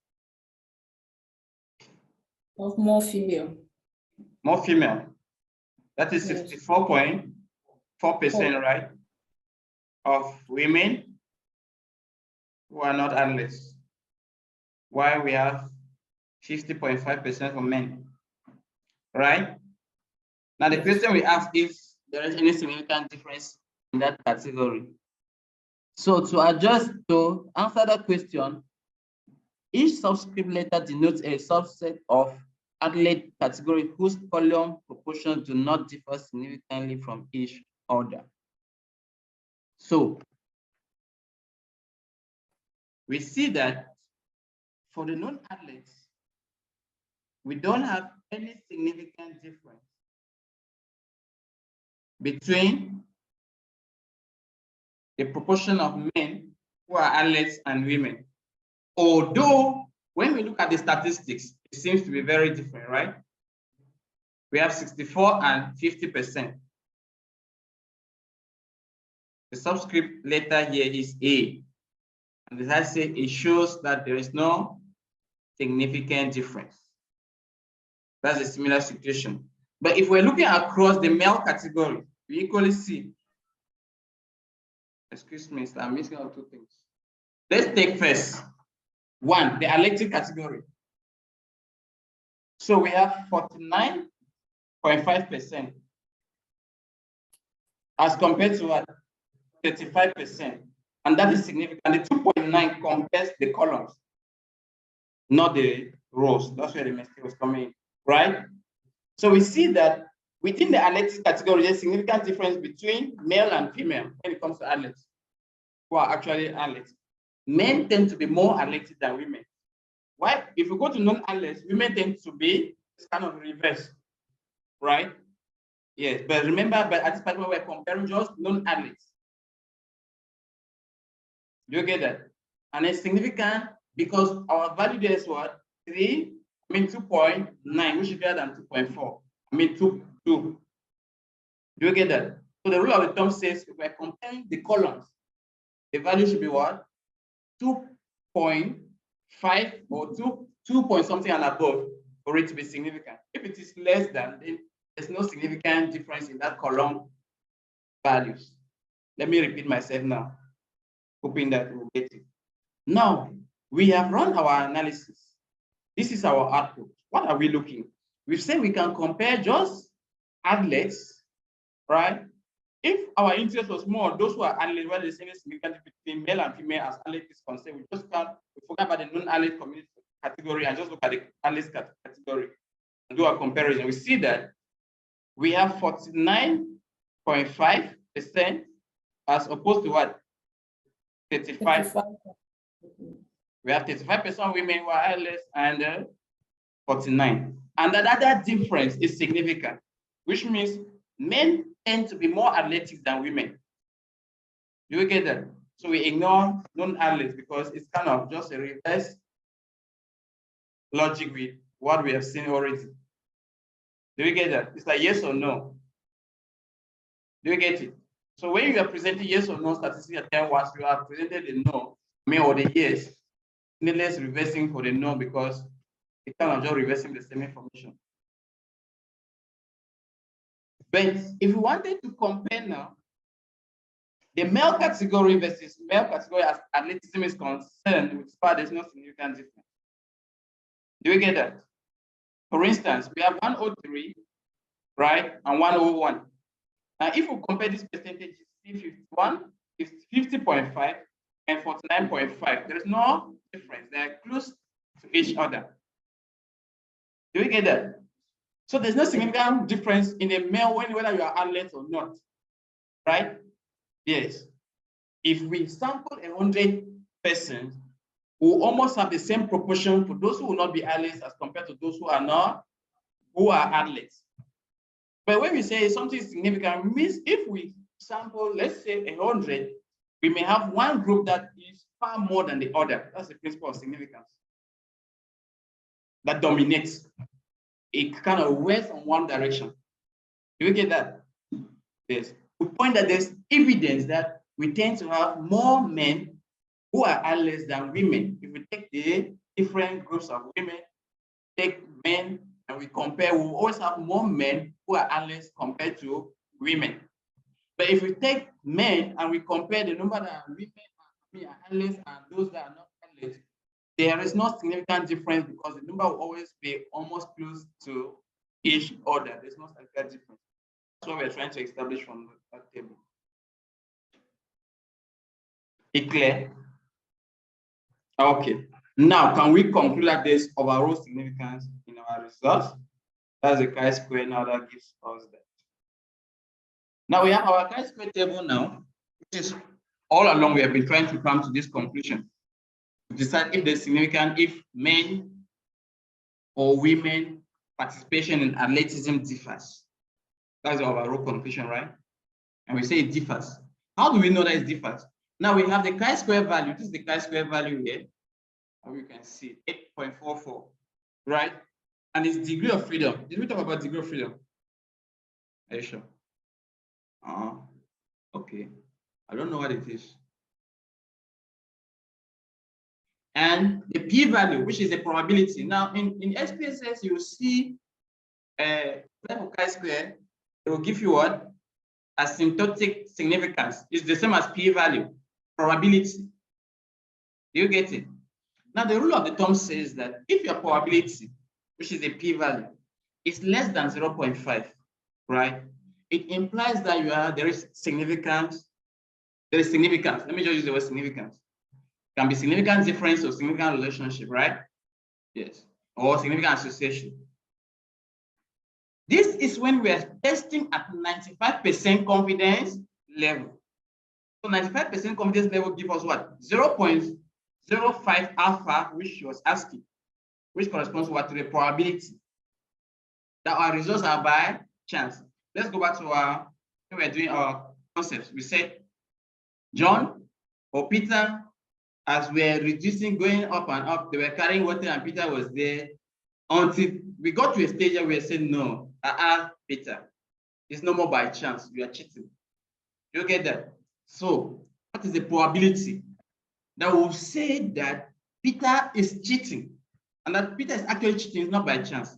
Of more female. More female. That is 64.4%, right? Of women who are not athletes. While we have 50.5% for men, right? Now the question we ask if there is any significant difference in that category. So to answer that question, each subscript letter denotes a subset of athlete category whose column proportions do not differ significantly from each other. So we see that for the non-athletes, we don't have any significant difference between the proportion of men who are athletes and women. Although, when we look at the statistics, it seems to be very different, right? We have 64 and 50%. The subscript letter here is A. And as I said, it shows that there is no significant difference. That's a similar situation. But if we're looking across the male category, we equally see. Excuse me, I'm missing out two things. Let's take first one, the electric category. So we have 49.5% as compared to what? 35%. And that is significant. The 2.9 compares the columns, not the rows. That's where the mistake was coming in, right? So we see that within the athletic category, there's a significant difference between male and female when it comes to athletes who are actually athletes. Men tend to be more athletic than women. Why? If you go to non-athletes, women tend to be kind of reverse, right? Yes, but remember, but at this point we're comparing just non-athletes. Do you get that? And it's significant because our value there is what? 2.9, which is greater than 2.4. 2. Do you get that? So the rule of the thumb says if we're comparing the columns, the value should be what? 2.5 or 2 point something and above for it to be significant. If it is less than, then there's no significant difference in that column values. Let me repeat myself now, hoping that we'll get it. Now, we have run our analysis. This is our output. What are we looking? We've said we can compare just athletes, right? If our interest was more, those who are athletes, where there's any significant between male and female as athletes is concerned, we forget about the non-athlete community category and just look at the athletes category and do a comparison. We see that we have 49.5% as opposed to what? 35. We have 35% women who are athletes and 49. And that other difference is significant, which means men tend to be more athletic than women. Do you get that? So we ignore non-athletes because it's kind of just a reverse logic with what we have seen already. Do you get that? It's like yes or no. Do you get it? So when you are presenting yes or no statistics at 10 watts, you are presented the no, or the yes. Needless reversing for the no because it kind of just reversing the same information. But if you wanted to compare now, the male category versus male category as athleticism is concerned, with SPA, there's no significant difference. Do you get that? For instance, we have 103, right, and 101. Now, if we compare these percentages, 51, 50.5, and 49.5, there is no difference. They are close to each other. Do you get that? So there's no significant difference in a male whether you are athlete or not, right? Yes. If we sample 100 persons, we will almost have the same proportion for those who will not be athletes as compared to those who are not, who are athletes. But when we say something significant, it means if we sample, let's say 100, we may have one group that is far more than the other. That's the principle of significance. That dominates. It kind of weighs on one direction. Do you get that? Yes. We point that there's evidence that we tend to have more men who are athletes than women. If we take the different groups of women, take men, and we compare, we will always have more men who are athletes compared to women. But if we take men and we compare the number that are women, athletes, and those that are not athletes, there is no significant difference because the number will always be almost close to each other. There's no significant difference. That's what we're trying to establish from that table. Is clear? Okay. Now, can we conclude that there's overall significance in our results? That's the chi-square now that gives us that. Now we have our chi-square table now, which is all along we have been trying to come to this conclusion. to decide if there's significant, if men or women participation in athleticism differs. That's our overall conclusion, right? And we say it differs. How do we know that it differs? Now we have the chi-square value. This is the chi-square value here. And we can see 8.44, right? And it's degree of freedom. Did we talk about degree of freedom? Are you sure? Okay. I don't know what it is. And the p-value, which is the probability. Now in SPSS, you see for chi-square, it will give you what? Asymptotic significance. It's the same as p-value, probability. Do you get it? Now the rule of the thumb says that if your probability, which is a p-value, is less than 0.5, right? It implies that there is significance. There is significance. Let me just use the word significance. Can be significant difference or significant relationship, right? Yes. Or significant association. This is when we are testing at 95% confidence level. So 95% confidence level gives us what? 0.05 alpha, which she was asking, which corresponds to the probability that our results are by chance. Let's go back to when we're doing our concepts. We said John or Peter, as we're reducing, going up and up, they were carrying water and Peter was there until we got to a stage where we said, no, Peter, it's no more by chance, you are cheating. You get that? So what is the probability that will say that Peter is cheating and that Peter is actually cheating is not by chance,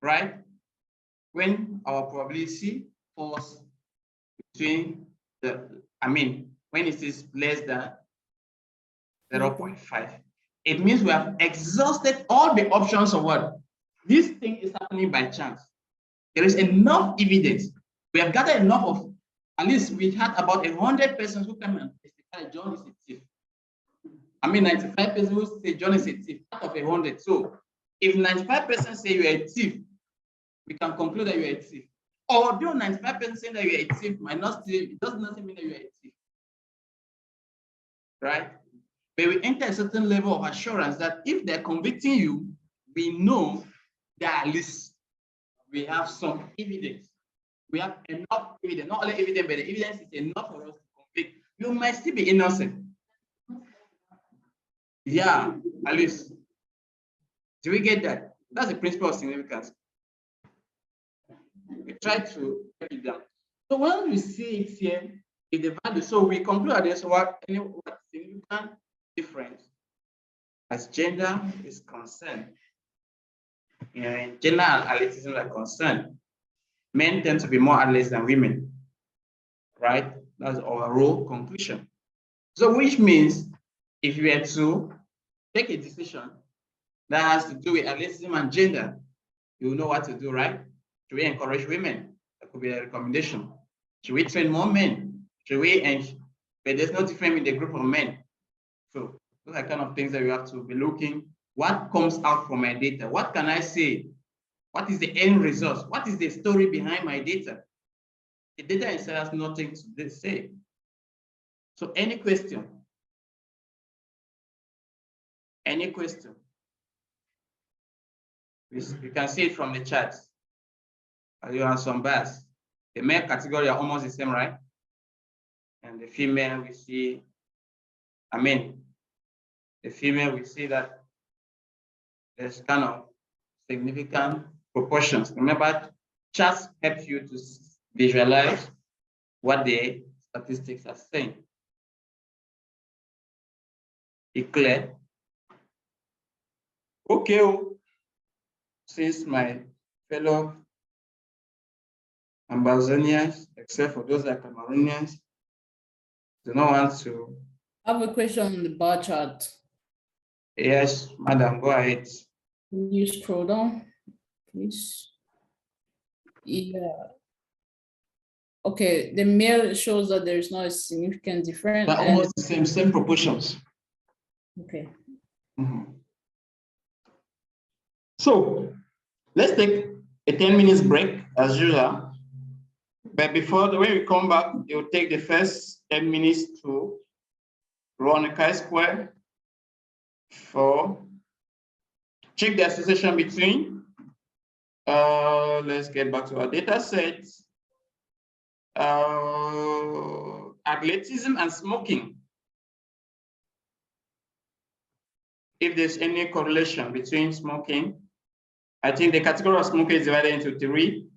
right? When our probability falls between when it is less than 0.5, it means we have exhausted all the options of what this thing is happening by chance. There is enough evidence. We have gathered enough of, at least we had about 100 persons who come and testify John is a thief. 95 persons who say John is a thief out of 100. So if 95% say you are a thief, we can conclude that you are a thief. Although 95% saying that you are a thief might not say, it does not mean that you are a thief. Right? But we enter a certain level of assurance that if they're convicting you, we know that at least we have some evidence. We have enough evidence, not only evidence, but the evidence is enough for us to convict. You might still be innocent. Yeah, at least. Do we get that? That's the principle of significance. We try to break it down. So when we see it here, is the value. So we conclude that there's what significant difference as gender is concerned. In gender and athleticism are concerned, men tend to be more athletes than women, right? That's our overall conclusion. So which means if you were to take a decision that has to do with athleticism and gender, you know what to do, right? Should we encourage women? That could be a recommendation. Should we train more men? Should we? But there's no difference in the group of men. So those are kind of things that we have to be looking. What comes out from my data? What can I say? What is the end result? What is the story behind my data? The data itself has nothing to say. So any question? Any question? You can see it from the charts. You have some bars. The male category are almost the same, right? And the female, we see, the female, we see that there's kind of significant proportions. Remember, charts help you to visualize what the statistics are saying. It clear? Okay, since my fellow Ambazonians, except for those like Cameroonians, do not want to. I have a question on the bar chart. Yes, madam, go ahead. Can you scroll down, please? Yeah. Okay, the male shows that there is not a significant difference. They're almost the same proportions. Okay. So let's take a 10 minutes break as usual. But before, when we come back, you'll take the first 10 minutes to run a chi-square, 4. Check the association between, let's get back to our data set. Athleticism and smoking. If there's any correlation between smoking, I think the category of smoker is divided into 3: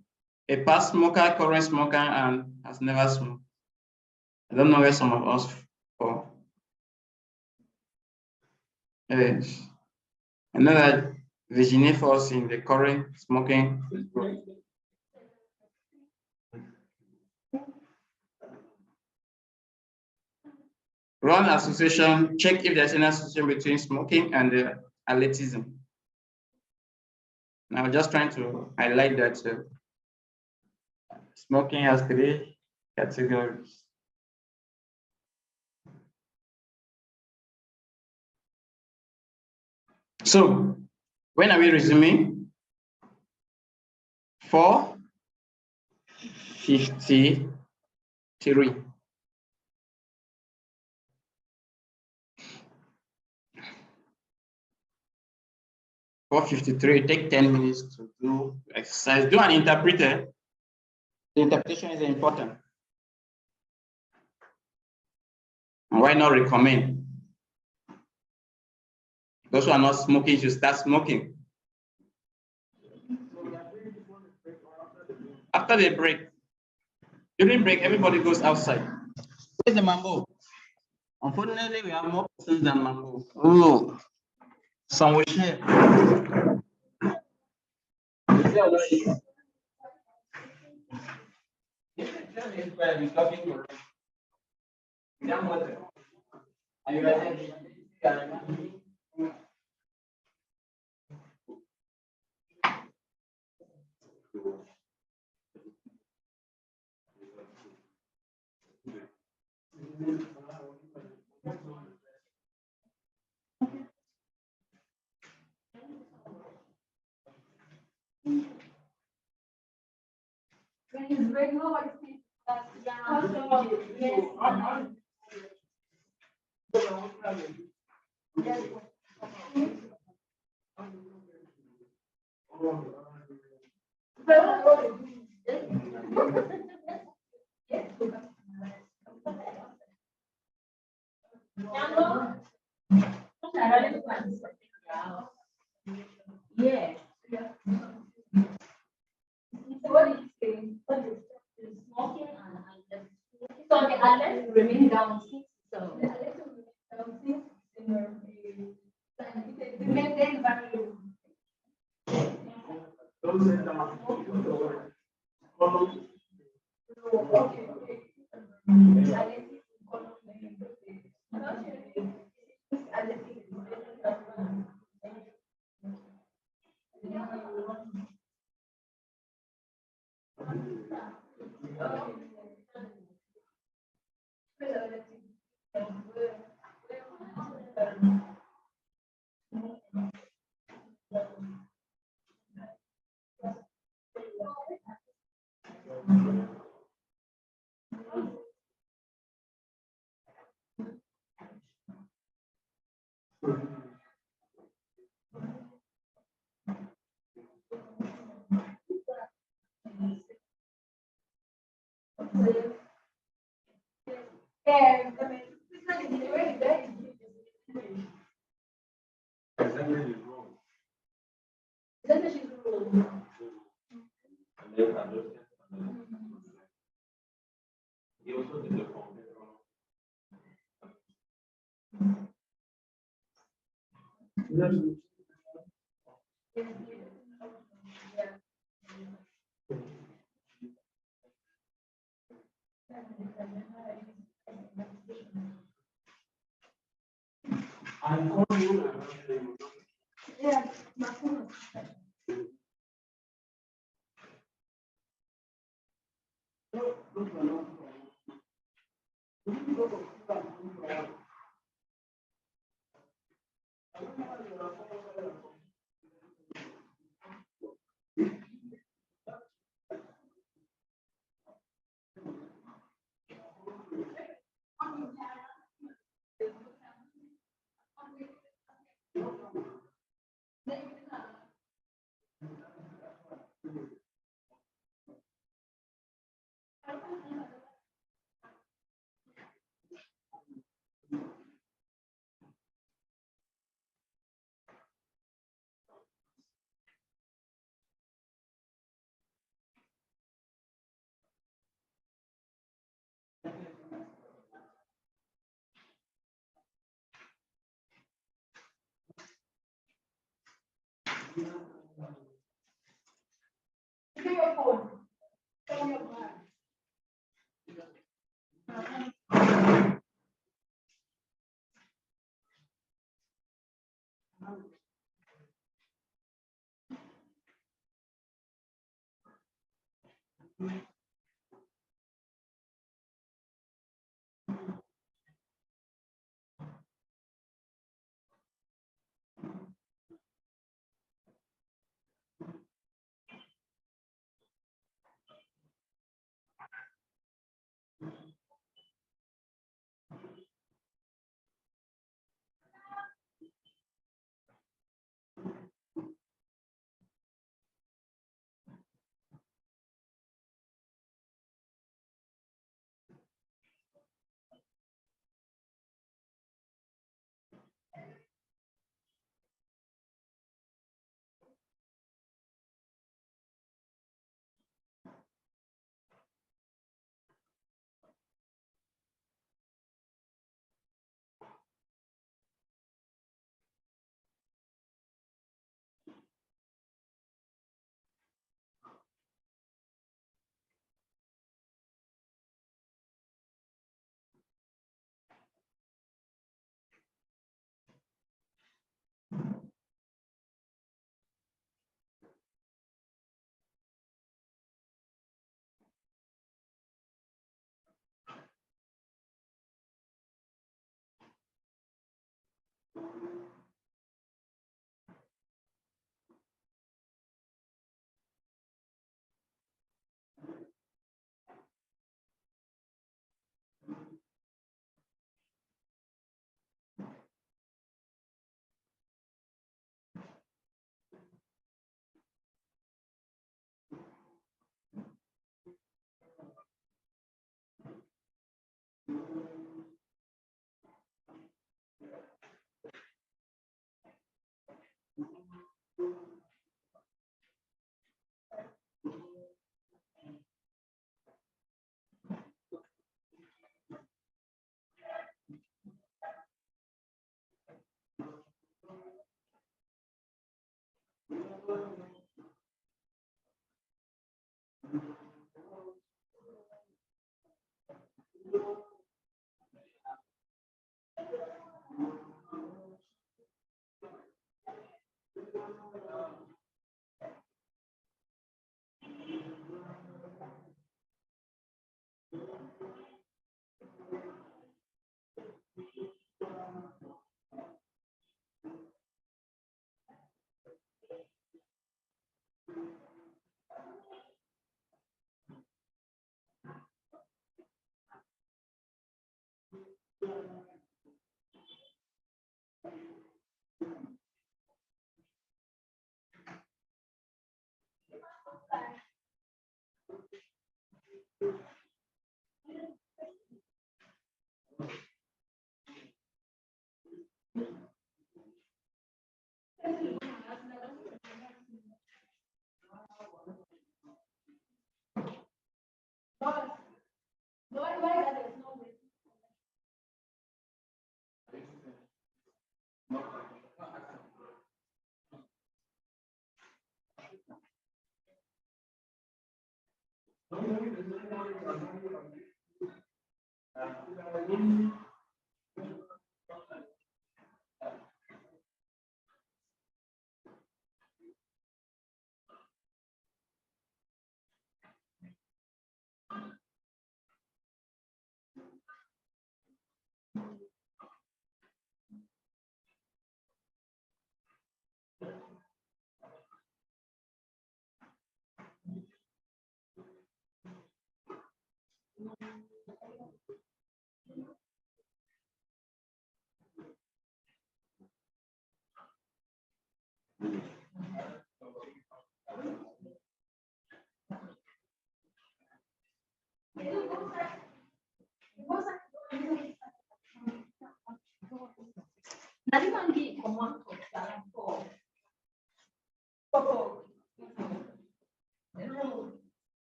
a past smoker, current smoker, and has never smoked. I don't know where some of us fall. Yes. I know that Virginie falls in the current smoking group. Run association, check if there's any association between smoking and athleticism. Now, just trying to highlight that smoking has 3 categories. So, when are we resuming? 4:53. 4:53. Take 10 minutes to do exercise. Do an interpreter. The interpretation is important. And why not recommend? Those who are not smoking should start smoking. After the break, during break, everybody goes outside. Where's the mambo? Unfortunately, we have more persons than mambo. Oh, some will share. Are you ready? Yeah. What is smoking and so the alert remain down since so remain value.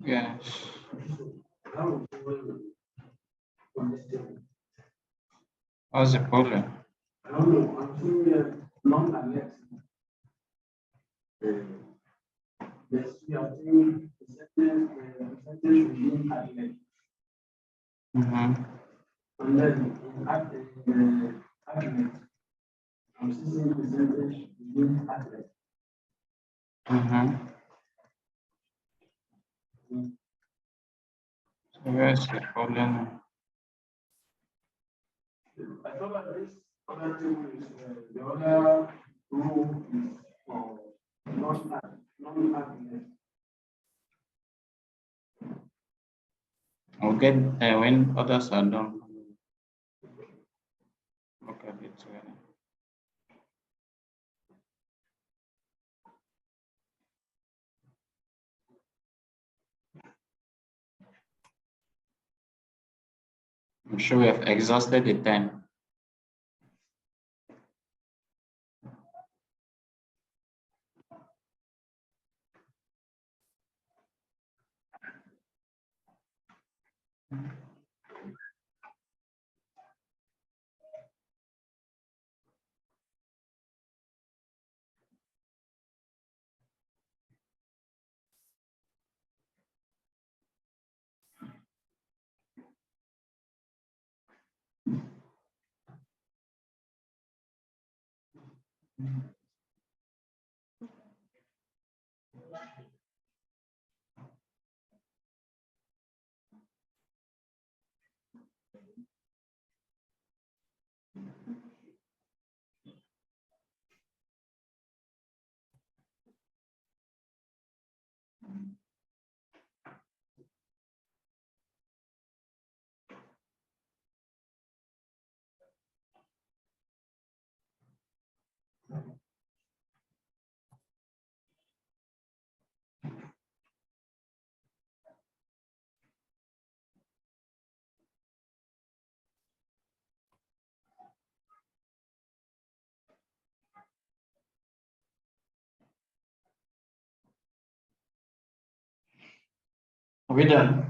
Yeah. What's the problem? I don't know. I'm seeing non-alert. Yes, we are seeing percentage within alert. And then in alert, I'm seeing percentage within alert. So where's the problem? I thought that this other table is the other row is for non-alert. I'll get there when others are done. Look at it together. I'm sure we have exhausted the time. Are we done?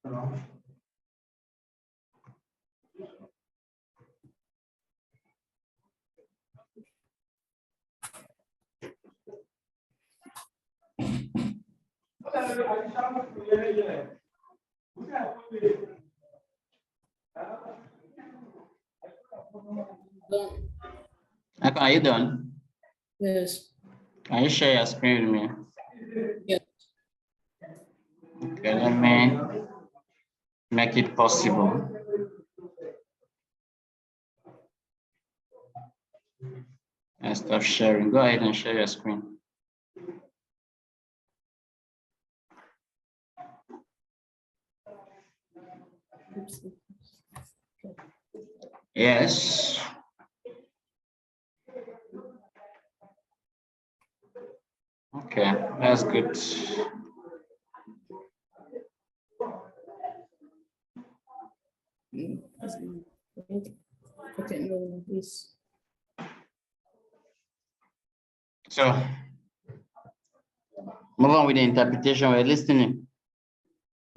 Done. Are you done? Yes. Can you share your screen with me? Yes. Okay, let me make it possible. And stop sharing. Go ahead and share your screen. Yes. Okay, that's good. Okay, no, please. So, move on with the interpretation. We're listening.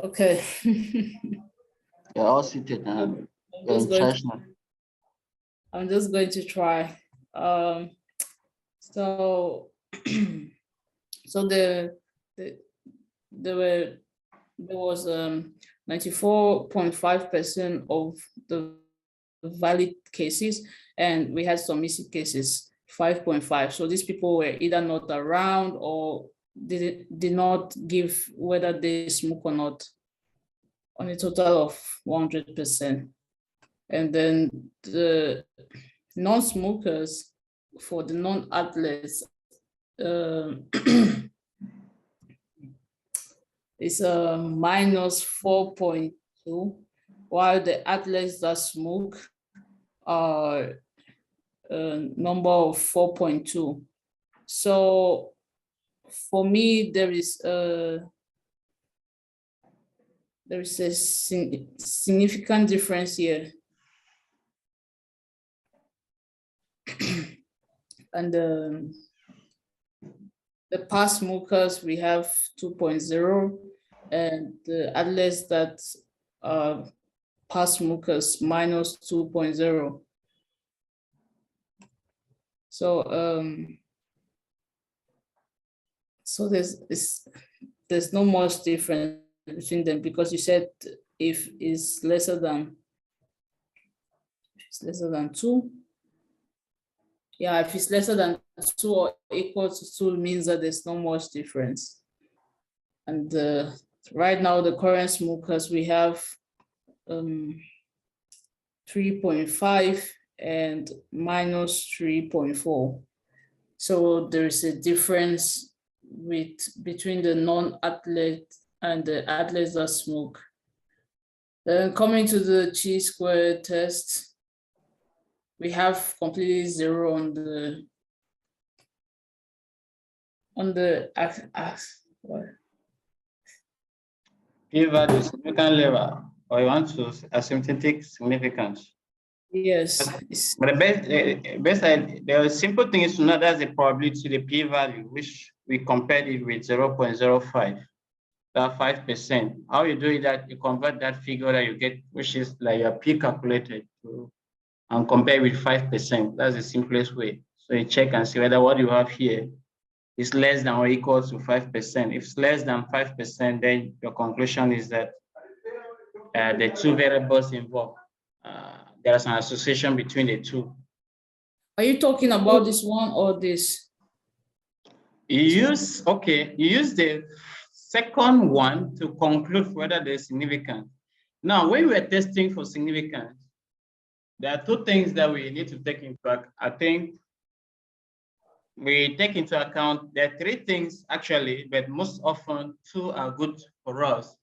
Okay. You're all seated. You're in charge now. I'm just going to try. So, so there was 94.5% of the valid cases, and we had some missing cases, 5.5. So these people were either not around or did not give whether they smoke or not, on a total of 100%. And then the non-smokers, for the non-athletes, is a minus 4.2, while the athletes that smoke are a number of 4.2. So for me, there is a significant difference here. And the past smokers, we have 2.0, and the athletes that are past smokers minus 2.0. So there's no much difference between them, because you said if it's lesser than 2. Yeah, if it's lesser than 2 or equal to 2, means that there's no much difference. And right now, the current smokers, we have 3.5 and minus 3.4. So there is a difference between the non-athlete and the athletes that smoke. Then coming to the chi-square test, we have completely 0 on the P-value significant level, or you want to asymptotic significance. Yes. But the the simple thing is to know that's the probability, the p-value, which we compared it with 0.05, that 5%. How you do it, that you convert that figure that you get, which is like your p calculated, and compare with 5%. That's the simplest way. So you check and see whether what you have here is less than or equal to 5%. If it's less than 5%, then your conclusion is that the two variables involved, there's an association between the two. Are you talking about this one or this? You use the second one to conclude whether there's significance. Now, when we're testing for significance, there are 2 things that we need to take into account. I think we take into account, there are 3 things actually, but most often 2 are good for us.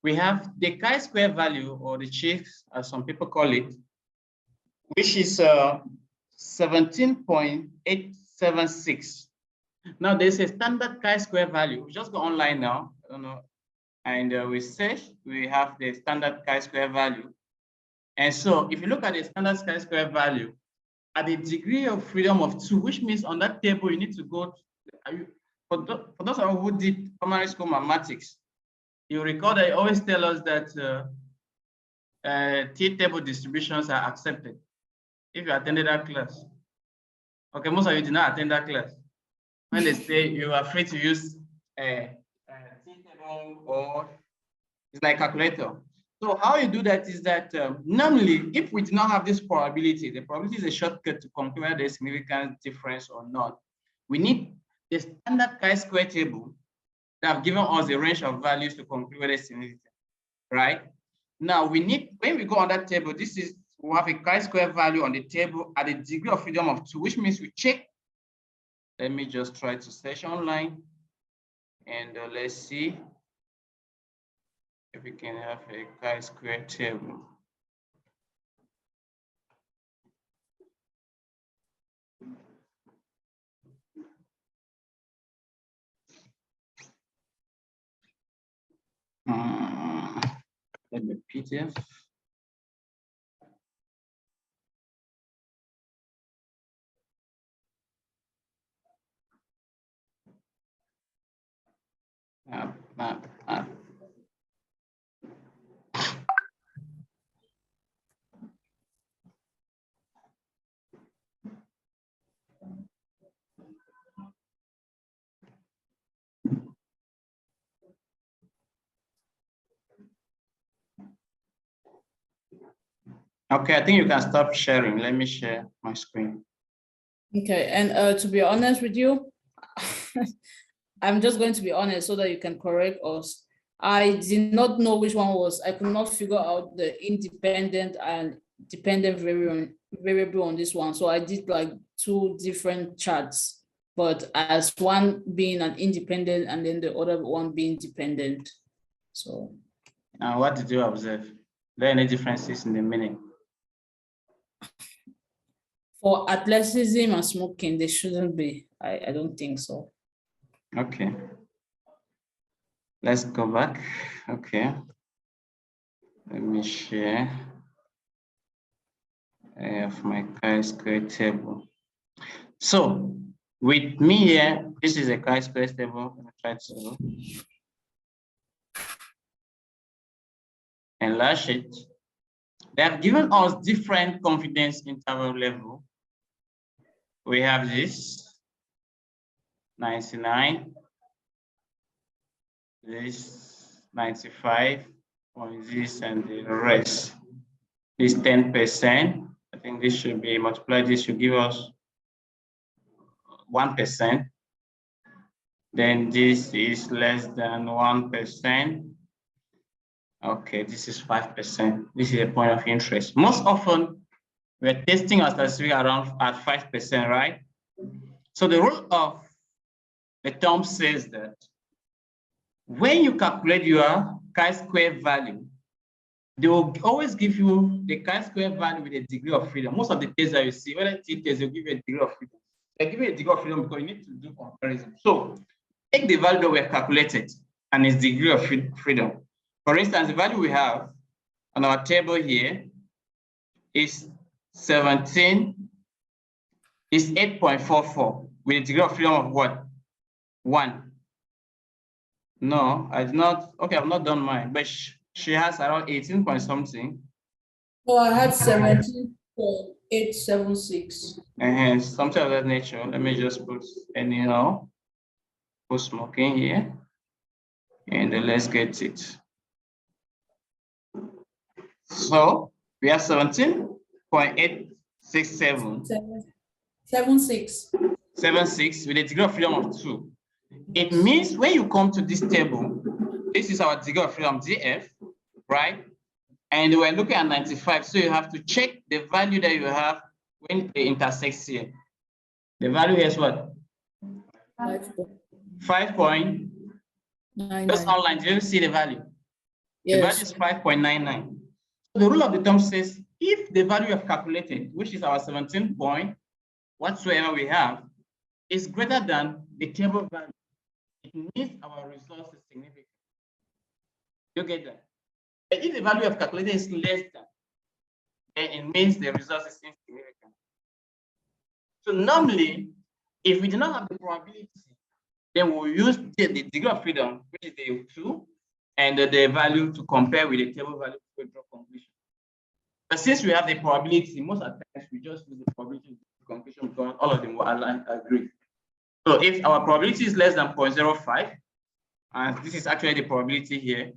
We have the chi-square value, or the chiefs, as some people call it, which is 17.876. Now there's a standard chi-square value. We just go online now, I don't know, and we search, we have the standard chi-square value. And so if you look at the standard chi-square value, at the degree of freedom of 2, which means on that table, you need to go, for those of you who did primary school mathematics, you recall they always tell us that T-table distributions are accepted if you attended that class. Okay, most of you did not attend that class. When they say you are free to use a T-table, or it's like calculator. So how you do that is that normally, if we do not have this probability, the probability is a shortcut to compare whether there's significant difference or not. We need the standard chi-square table that have given us a range of values to conclude whether it's significant, right? Now we need, when we go on that table, we have a chi-square value on the table at a degree of freedom of 2, which means we check. Let me just try to search online, and let's see. if we can have a chi-square table. Let me PDF. Up. Okay, I think you can stop sharing. Let me share my screen. Okay, and to be honest with you, I'm just going to be honest so that you can correct us. I did not know which one was, I could not figure out the independent and dependent variable on this one. So I did like two different charts, but as one being an independent and then the other one being dependent. So. And what did you observe? Are there any differences in the meaning? For athleticism and smoking, there shouldn't be. I don't think so. Okay. Let's go back. Okay. Let me share. I have my chi-square table. So with me here, this is a chi-square table. I'm going to try to enlarge it. They have given us different confidence interval level. We have this 99, this 95, on this and the rest. This 10%. I think this should be multiplied. This should give us 1%. Then this is less than 1%. Okay, this is 5%. This is a point of interest. Most often, we're testing our statistics around at 5%, right? So the rule of the term says that when you calculate your chi-square value, they will always give you the chi-square value with a degree of freedom. Most of the tests that you see, whether it's tests, they'll give you a degree of freedom. They give you a degree of freedom because you need to do comparison. So take the value that we have calculated and its degree of freedom. For instance, the value we have on our table here is 17, is 8.44 with a degree of freedom of what? 1. No, I did not. Okay, I've not done mine, but she has around 18 point something. Oh, I had 17.876. And something of that nature. Let me just put anyhow. Put smoking here. And then let's get it. So we have 17.867. 76 with a degree of freedom of 2. It means when you come to this table, this is our degree of freedom, DF, right? And we're looking at 95. So you have to check the value that you have when it intersects here. The value is what? 5.99. Just online, do you see the value? Yes. The value is 5.99. So the rule of the thumb says if the value you have calculated, which is our 17 point, whatsoever we have, is greater than the table value, it means our result is significant. You get that? And if the value of calculated is less than, then it means the result is insignificant. So normally, if we do not have the probability, then we'll use the degree of freedom, which is the 2, and the value to compare with the table value to draw conclusion. But since we have the probability, most of the times we just use the probability conclusion because all of them will agree. So if our probability is less than 0.05, and this is actually the probability here,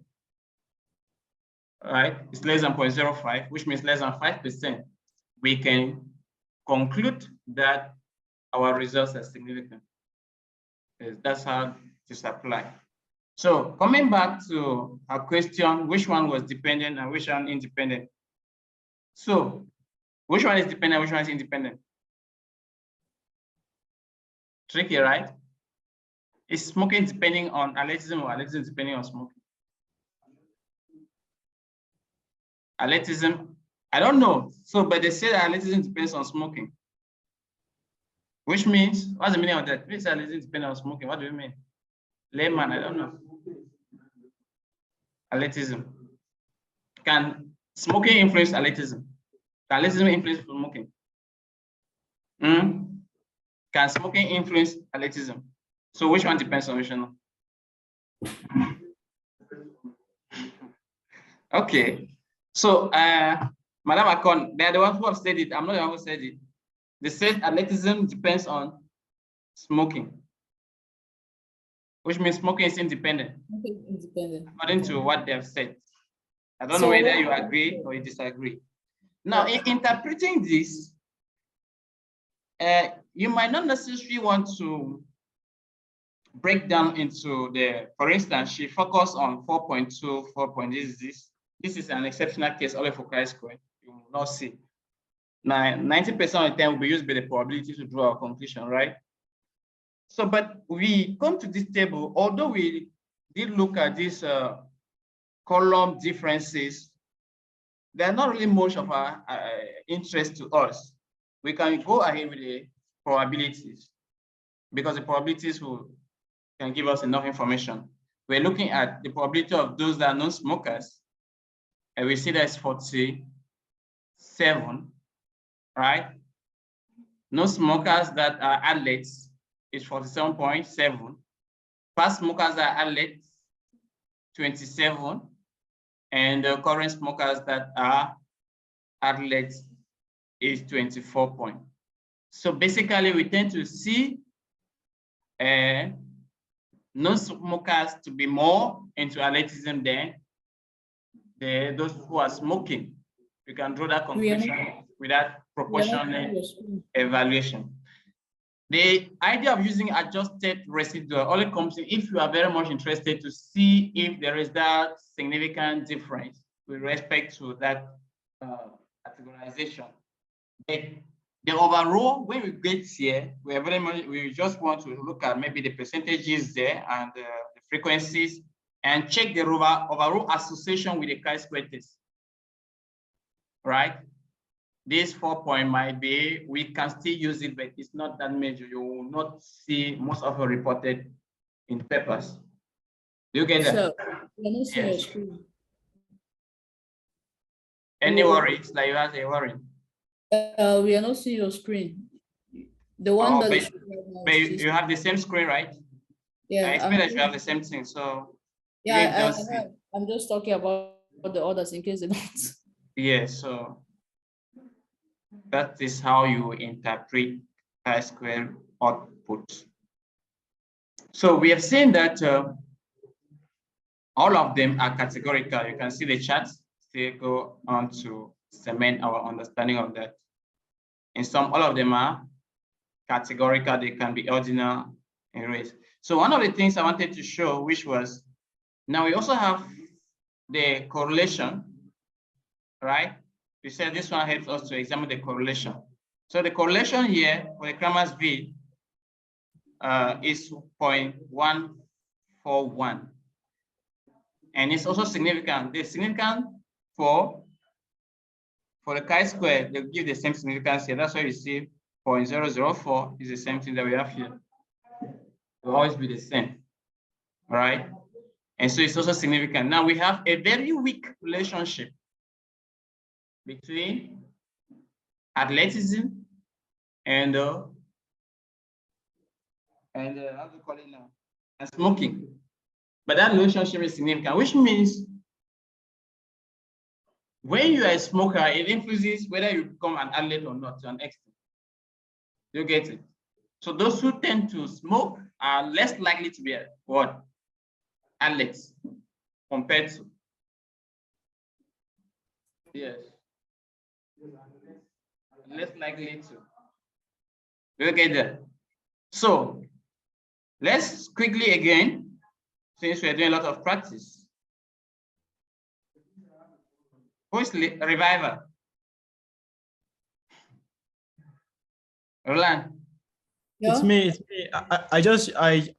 right? It's less than 0.05, which means less than 5%. We can conclude that our results are significant. That's how this applies. So coming back to our question, which one was dependent and which one independent? So which one is dependent, which one is independent? Tricky, right? Is smoking depending on athleticism or athleticism depending on smoking? Athleticism, I don't know. So, but they say that athleticism depends on smoking. Which means, what's the meaning of that? Which athleticism depends on smoking? What do you mean? Layman, I don't know. Athleticism. Can smoking influence athleticism? Can athleticism influence smoking? Can smoking influence athleticism? So which one depends on which one? Okay. So Madam Akon, they're the ones who have said it. I'm not the one who said it. They said athleticism depends on smoking, which means smoking is independent. Independent. According to what they have said. I don't So know whether you agree or you disagree. Now, in interpreting this, you might not necessarily want to break down into the, for instance, she focused on 4.2, 4. This is an exceptional case only for chi-square. You will not see. Now, 90% of the time will be used by the probability to draw a conclusion, right? So, but we come to this table, although we did look at these column differences, they're not really much of our interest to us. We can go ahead with the probabilities because the probabilities can give us enough information. We're looking at the probability of those that are non-smokers, and we see that's 47, right? Non-smokers that are athletes is 47.7. Past smokers that are athletes, 27. And the current smokers that are athletes is 24 point. So basically, we tend to see non-smokers to be more into athleticism than those who are smoking. We can draw that conclusion with that proportional evaluation. The idea of using adjusted residual only comes in if you are very much interested to see if there is that significant difference with respect to that categorization. The overall, when we get here, we just want to look at maybe the percentages there and the frequencies and check the overall association with the chi-square test, right? This 4 point might be, we can still use it, but it's not that major. You will not see most of it reported in papers. Do you get that? So, yes. Any worries? Like you have a worry? We are not seeing your screen. The one that is but you have the same screen, right? Yeah, I expect that you have the same thing. So yeah, I'm just talking about the others in case they don't. Yeah, so that is how you interpret chi-square output. So we have seen that all of them are categorical. You can see the charts. Still go on to cement our understanding of that. In some, all of them are categorical. They can be ordinal in race. So one of the things I wanted to show, which was, now we also have the correlation, right? We said this one helps us to examine the correlation. So the correlation here for the Cramer's V is 0.141. And it's also significant. The significant for the chi-square, they'll give the same significance here. That's why you see 0.004 is the same thing that we have here. It will always be the same, all right? And so it's also significant. Now we have a very weak relationship between athleticism and how do you call it now? And smoking. But that relationship is significant, which means when you are a smoker, it influences whether you become an athlete or not to an extent. You get it? So those who tend to smoke are less likely to be what? Athletes compared to. Yes. Less likely to. You get that? So let's quickly again, since we're doing a lot of practice. Who is reviver? Roland. Yeah? It's me. I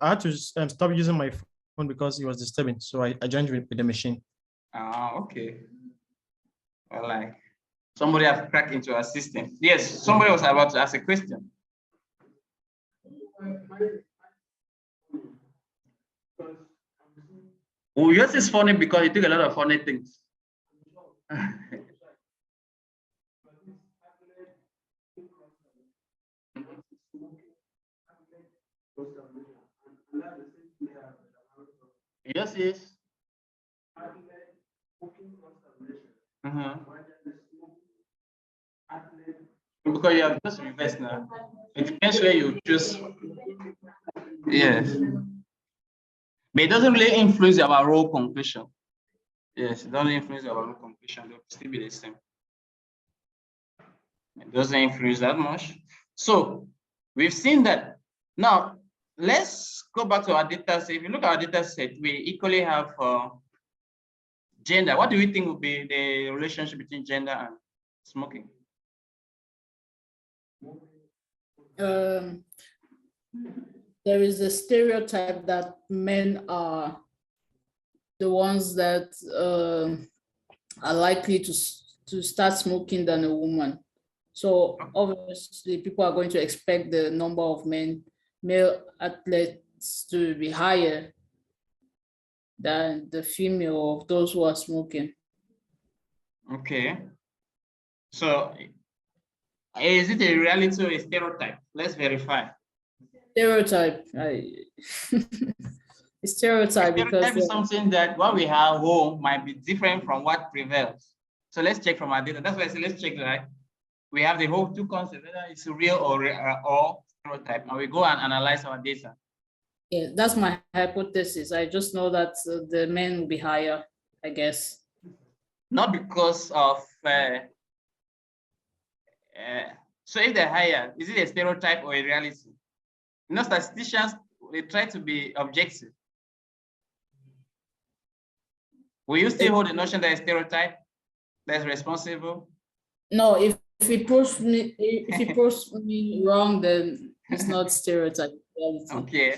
had to stop using my phone because it was disturbing. So I joined with the machine. Ah, okay. Or like somebody has cracked into our system. Yes, somebody was about to ask a question. Oh, yours is funny because you took a lot of funny things. Yes, yes. Because you have just reversed now. It depends where you choose. Yes. But it doesn't really influence our role conclusion. Yes, it doesn't influence our role conclusion. They'll still be the same. It doesn't influence that much. So we've seen that. Now, let's go back to our data set. If you look at our data set, we equally have gender. What do we think would be the relationship between gender and smoking? There is a stereotype that men are the ones that are likely to start smoking than a woman. So obviously people are going to expect the number of male athletes to be higher than the female of those who are smoking. Okay. So is it a reality or a stereotype? Let's verify. Stereotype. Stereotype because is something that what we have home might be different from what prevails. So let's check from our data. That's why I say let's check, right? We have the whole two concepts, whether it's real or stereotype, and we go and analyze our data. yeah, that's my hypothesis. I just know that the men will be higher, I guess. Not because of so if they're higher, is it a stereotype or a reality? You know, statisticians, they try to be objective. Will you still hold the notion that a stereotype that's responsible? No, if he proves me wrong, then it's not stereotype. Reality. Okay.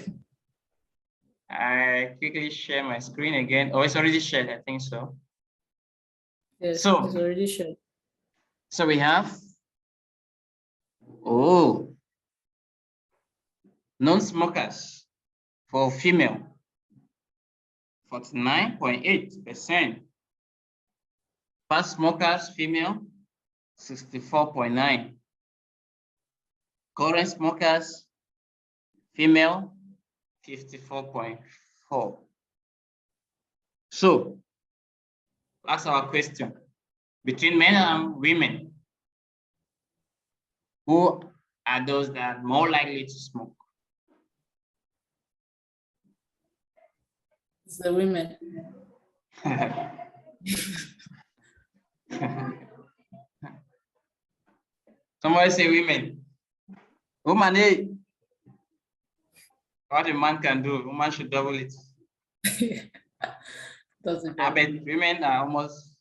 I quickly share my screen again. Oh, it's already shared, I think so. Yes, So it's already shared. So we have non-smokers for female, 49.8%. Fast smokers, female, 64.9%. Current smokers, female, 54.4%. So that's our question. Between men and women, who are those that are more likely to smoke? It's the women. Somebody say women. Woman, hey. What a man can do, woman should double it. Doesn't I bet women are almost.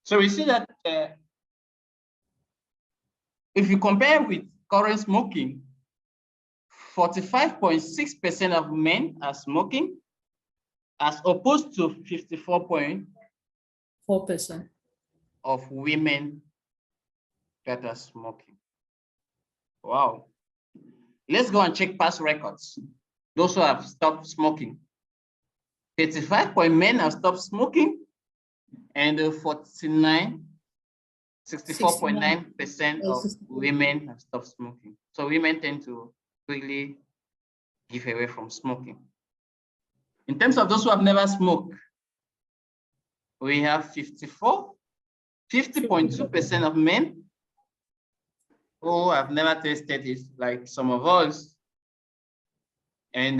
So we see that if you compare with current smoking, 45.6% of men are smoking, as opposed to 54% of women that are smoking. Wow. Let's go and check past records. Those who have stopped smoking. 35% have stopped smoking, and 64.9% of women have stopped smoking. So women tend to quickly give away from smoking. In terms of those who have never smoked, we have 50.2% of men who have never tasted it, like some of us, and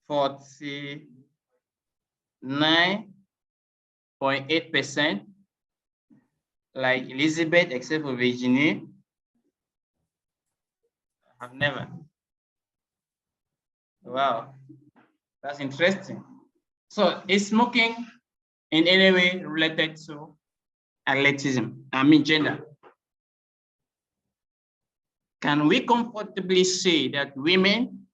49.8%, like Elizabeth, except for Virginie, have never. Wow, that's interesting. So is smoking in any way related to athleticism? I mean gender. Can we comfortably say that women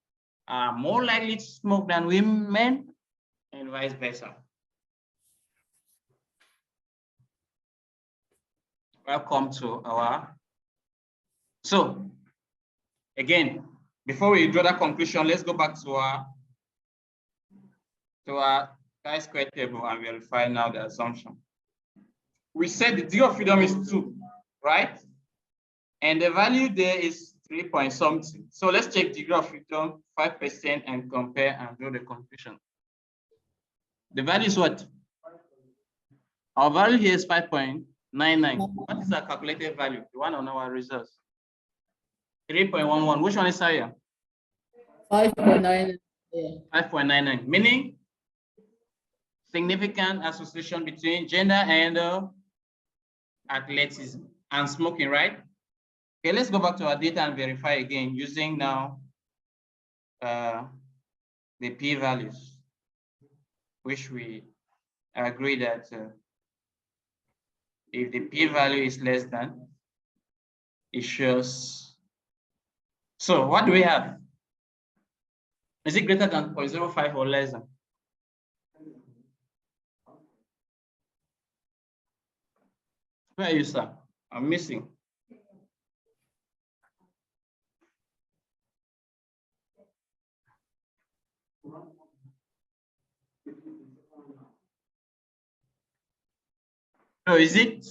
are more likely to smoke than women and vice versa? welcome to our. So again, before we draw that conclusion, let's go back to our chi-square table and verify now the assumption. We said the degree of freedom is 2, right? And the value there is 3 point something. So let's check degree of freedom 5% and compare and draw the conclusion. The value is what? Our value here is 5.99. What is our calculated value? The one on our results. 3.11. Which one is higher? 5.9. Yeah. 5.99. Meaning significant association between gender and athleticism and smoking, right? Okay, let's go back to our data and verify again using now the p-values, which we agree that if the p-value is less than, it shows. So what do we have? Is it greater than 0.05 or less than? Where are you, sir? I'm missing. So is it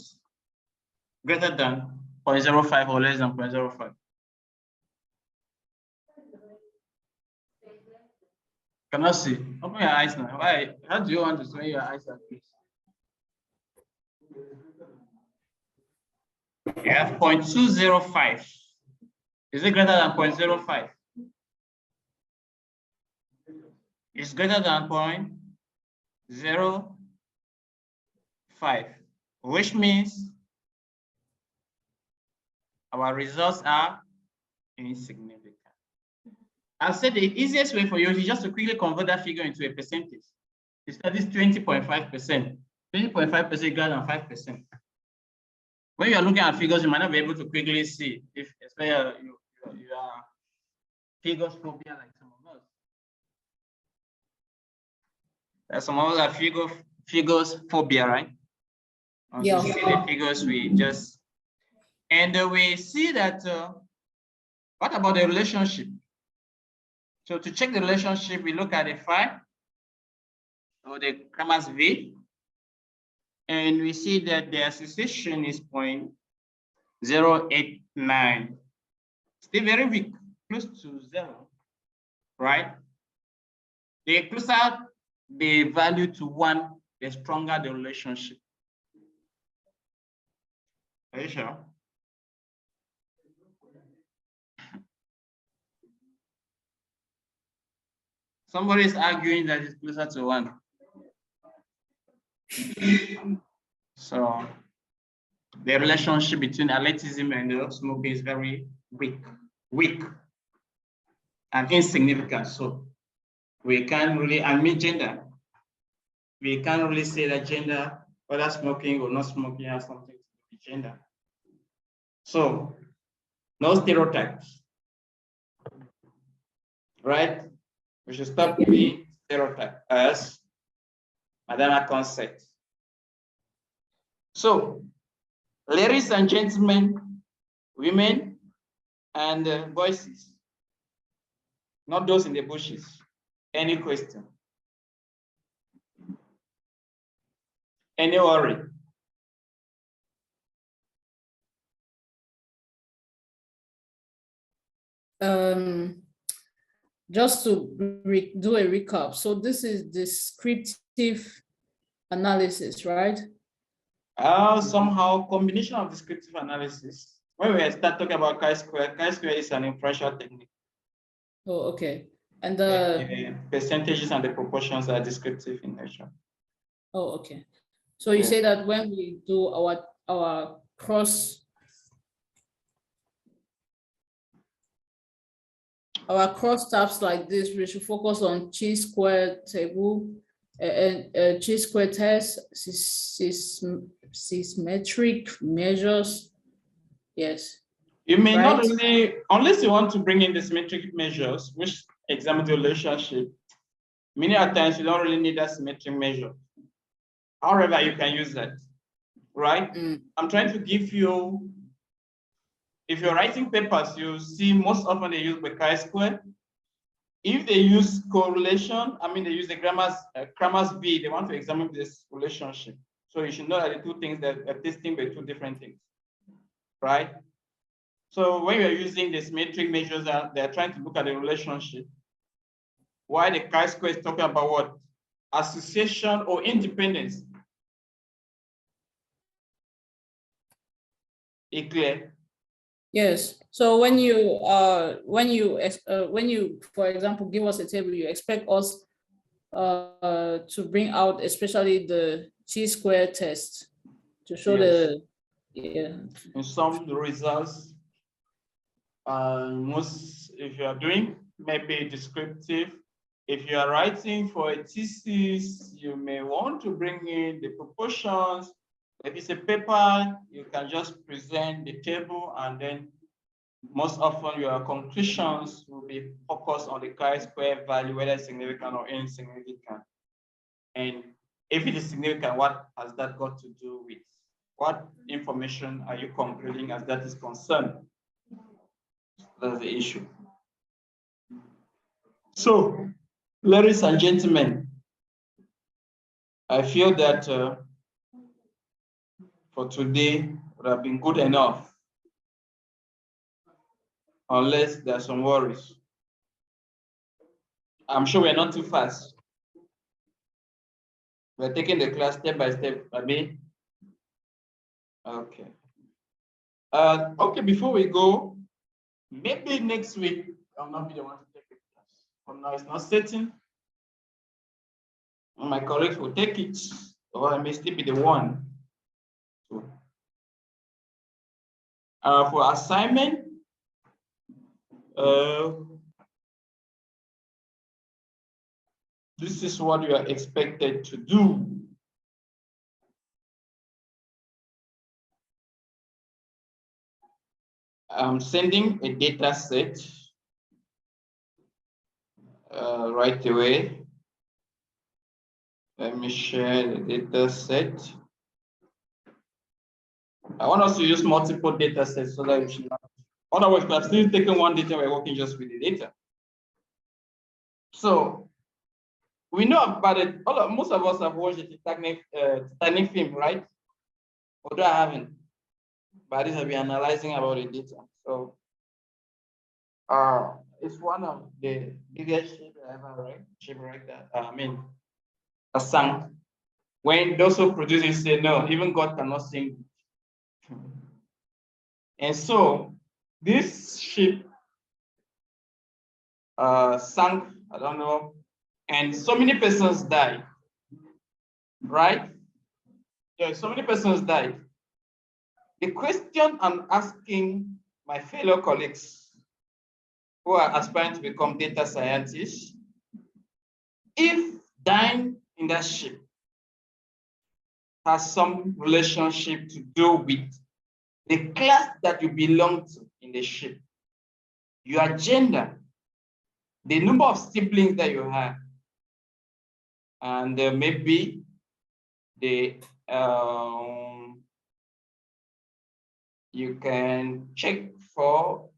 greater than 0.05 or less than 0.05? Cannot see. Open your eyes now. Why? How do you want to swing your eyes like this? You have 0.205. Is it greater than 0.05? It's greater than 0.05, which means our results are insignificant. I'll say the easiest way for you is just to quickly convert that figure into a percentage. That is 20.5%. 20.5% greater than 5%. When you are looking at figures, you might not be able to quickly see if especially you are figures phobia like some of us. Some of us are figures phobia, right? Yeah. See the figures we just, and we see that. What about the relationship? So to check the relationship, we look at the phi or the Cramer's V, and we see that the association is 0.089. Still very weak, close to 0, right? The closer the value to 1, the stronger the relationship. Are you sure? Somebody is arguing that it's closer to 1. So the relationship between athleticism and smoking is very weak and insignificant. So we can't really admit gender. We can't really say that gender, whether smoking or not smoking, has something to do with gender. So no stereotypes, right? We should stop being stereotyped as Madame concept. So, ladies and gentlemen, women and voices, not those in the bushes. Any question? Any worry? Just to do a recap. So this is descriptive analysis, right? Somehow combination of descriptive analysis. When we start talking about chi-square is an inferential technique. Oh, okay. And the percentages and the proportions are descriptive in nature. Oh, okay. So you say that when we do our crosstabs like this, we should focus on chi-square table and chi-square test, symmetric measures. Yes. You may not really, unless you want to bring in the symmetric measures, which examine the relationship. Many times you don't really need that symmetric measure. However, you can use that. right? Mm. I'm trying to give you, if you're writing papers, you see most often they use the chi-square. If they use correlation, I mean, they use the Cramer's V, they want to examine this relationship. So you should know that the two things that are testing were two different things, right? So when you're using the symmetric measures, they're trying to look at the relationship. Why the chi-square is talking about what? Association or independence. Is clear? Yes. So when you for example give us a table, you expect us to bring out especially the chi-square test to show Yes. yeah. In some results, most, if you are doing maybe descriptive, if you are writing for a thesis, you may want to bring in the proportions. If it's a paper, you can just present the table, and then most often your conclusions will be focused on the chi-square value, whether it's significant or insignificant. And if it is significant, what has that got to do with? What information are you concluding as that is concerned? That's the issue. So, ladies and gentlemen, I feel that for today would have been good enough, unless there are some worries. I'm sure we're not too fast. We're taking the class step by step, Abi. Okay. Okay, before we go, maybe next week I'll not be the one to take the class. For now, it's not certain. My colleagues will take it, or I may still be the one. So, for assignment, this is what you are expected to do. I'm sending a data set right away. Let me share the data set. I want us to use multiple data sets so that we should not. Otherwise, we have still taken one data, we're working just with the data. So we know about it. Most of us have watched the Titanic film, right? Although I haven't, but at least I've been analyzing about the data. So it's one of the biggest ships ever, right? Shipwreck that a sank. When those who produce it say no, even God cannot sink. And so this ship sank, I don't know, and so many persons died, right? Yeah, so many persons died. The question I'm asking my fellow colleagues who are aspiring to become data scientists, if dying in that ship has some relationship to do with the class that you belong to in the ship, your gender, the number of siblings that you have, and maybe the you can check for,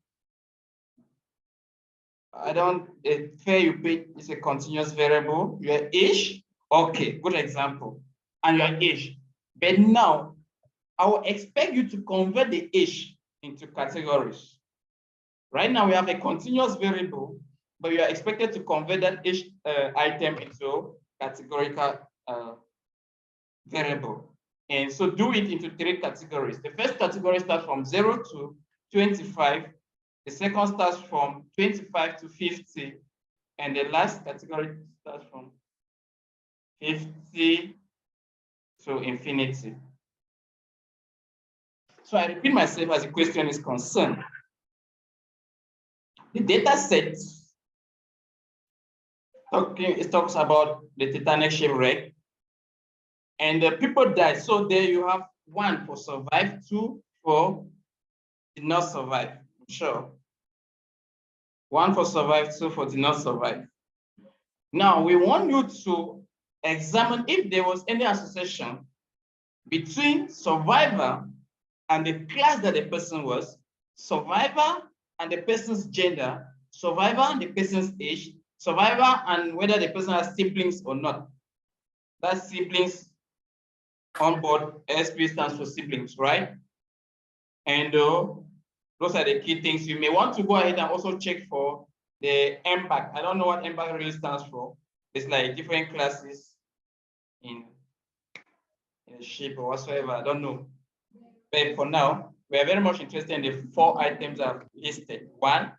the fare you pay is a continuous variable, your age, okay, good example, and your age. But now, I will expect you to convert the age into categories. Right now, we have a continuous variable, but you are expected to convert that age item into categorical variable. And so do it into 3 categories. The first category starts from 0 to 25. The second starts from 25 to 50. And the last category starts from 50 to infinity. So I repeat myself as the question is concerned. The data set it talks about the Titanic shipwreck, and the people died. So there you have 1 for survive, 2 for did not survive. Sure. 1 for survive, 2 for did not survive. Now we want you to examine if there was any association between survivor and the class that the person was, survivor and the person's gender, survivor and the person's age, survivor and whether the person has siblings or not. That's siblings on board. SP stands for siblings, right? And those are the key things. You may want to go ahead and also check for the MBAC. I don't know what MBAC really stands for. It's like different classes in a ship or whatsoever. I don't know. But for now, we are very much interested in the 4 items I've listed. 1,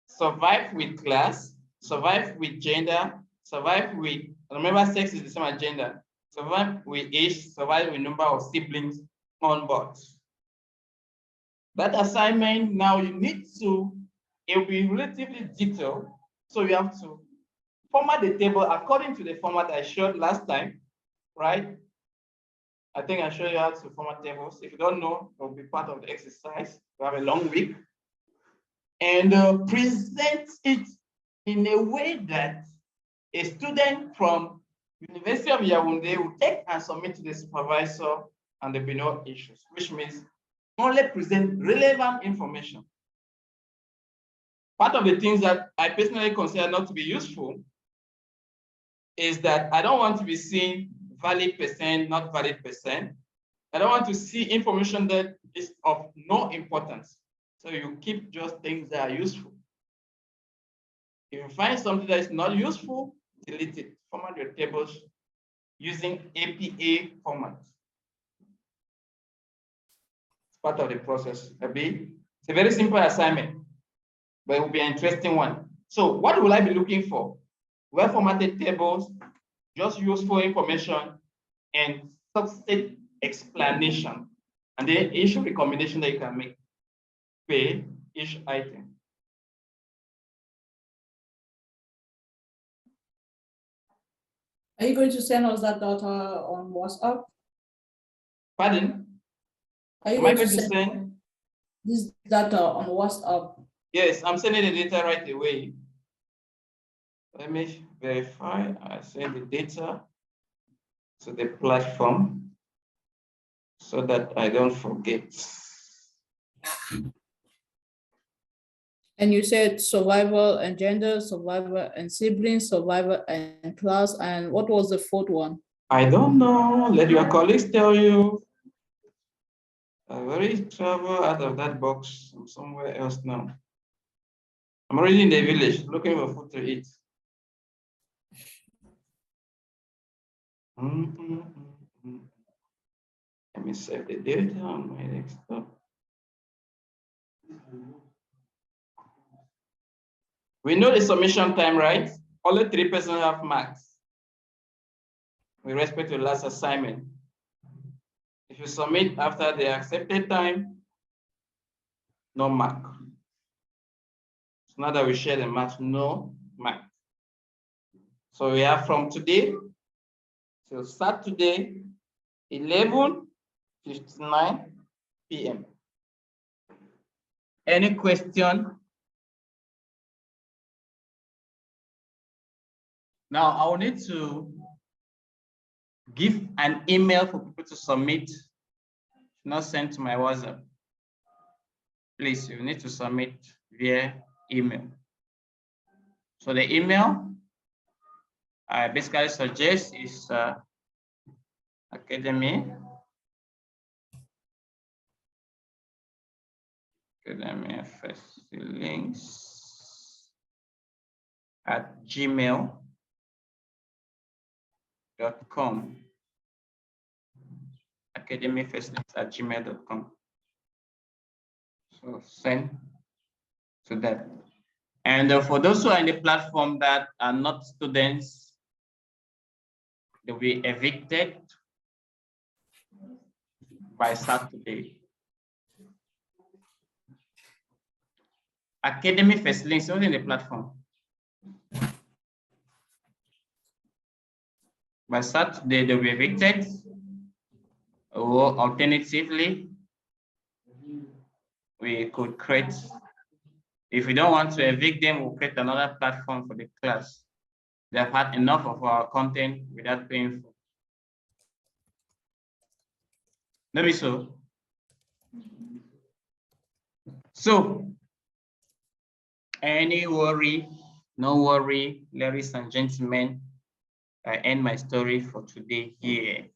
survive with class, survive with gender, survive with, remember sex is the same as gender, survive with age, survive with number of siblings on board. That assignment now you need to, it will be relatively detailed. So you have to format the table according to the format I showed last time, right? I think I showed you how to format tables. If you don't know, it will be part of the exercise. You have a long week. And present it in a way that a student from University of Yaoundé will take and submit to the supervisor, and there will be no issues, which means only present relevant information. Part of the things that I personally consider not to be useful is that I don't want to be seeing valid percent, not valid percent. I don't want to see information that is of no importance. So you keep just things that are useful. If you find something that is not useful, delete it. Format your tables using APA format. It's part of the process. It's a very simple assignment, but it will be an interesting one. So what will I be looking for? Well-formatted tables, just useful information, and subset explanation, and then issue recommendation that you can make. Pay each item. Are you going to send us that data on WhatsApp? Pardon? Are you Am I going to going to send send? this data on WhatsApp? Yes, I'm sending the data right away. Let me verify. I send the data to the platform so that I don't forget. And you said survival and gender, survivor and siblings, survivor and class, and what was the 4th one? I don't know. Let your colleagues tell you. I already travel out of that box. I'm somewhere else now. I'm already in the village looking for food to eat. Let me save the data on my desktop. We know the submission time, right? Only 3 persons have marks with respect to the last assignment. If you submit after the accepted time, no mark. So now that we share the marks, no mark. So we have from today till Saturday, 11:59 p.m. Any question? Now I will need to give an email for people to submit, not sent to my WhatsApp. Please, you need to submit via email. So the email I basically suggest is academy first links at gmail.com. Academy first links at gmail.com. So send to that. And for those who are in the platform that are not students, they'll be evicted by Saturday. Academy first links not in the platform. By Saturday, they'll be evicted, or alternatively, we could create, if we don't want to evict them, we'll create another platform for the class. They have had enough of our content without paying for. Maybe so. So, any worry? No worry, ladies and gentlemen. I end my story for today here.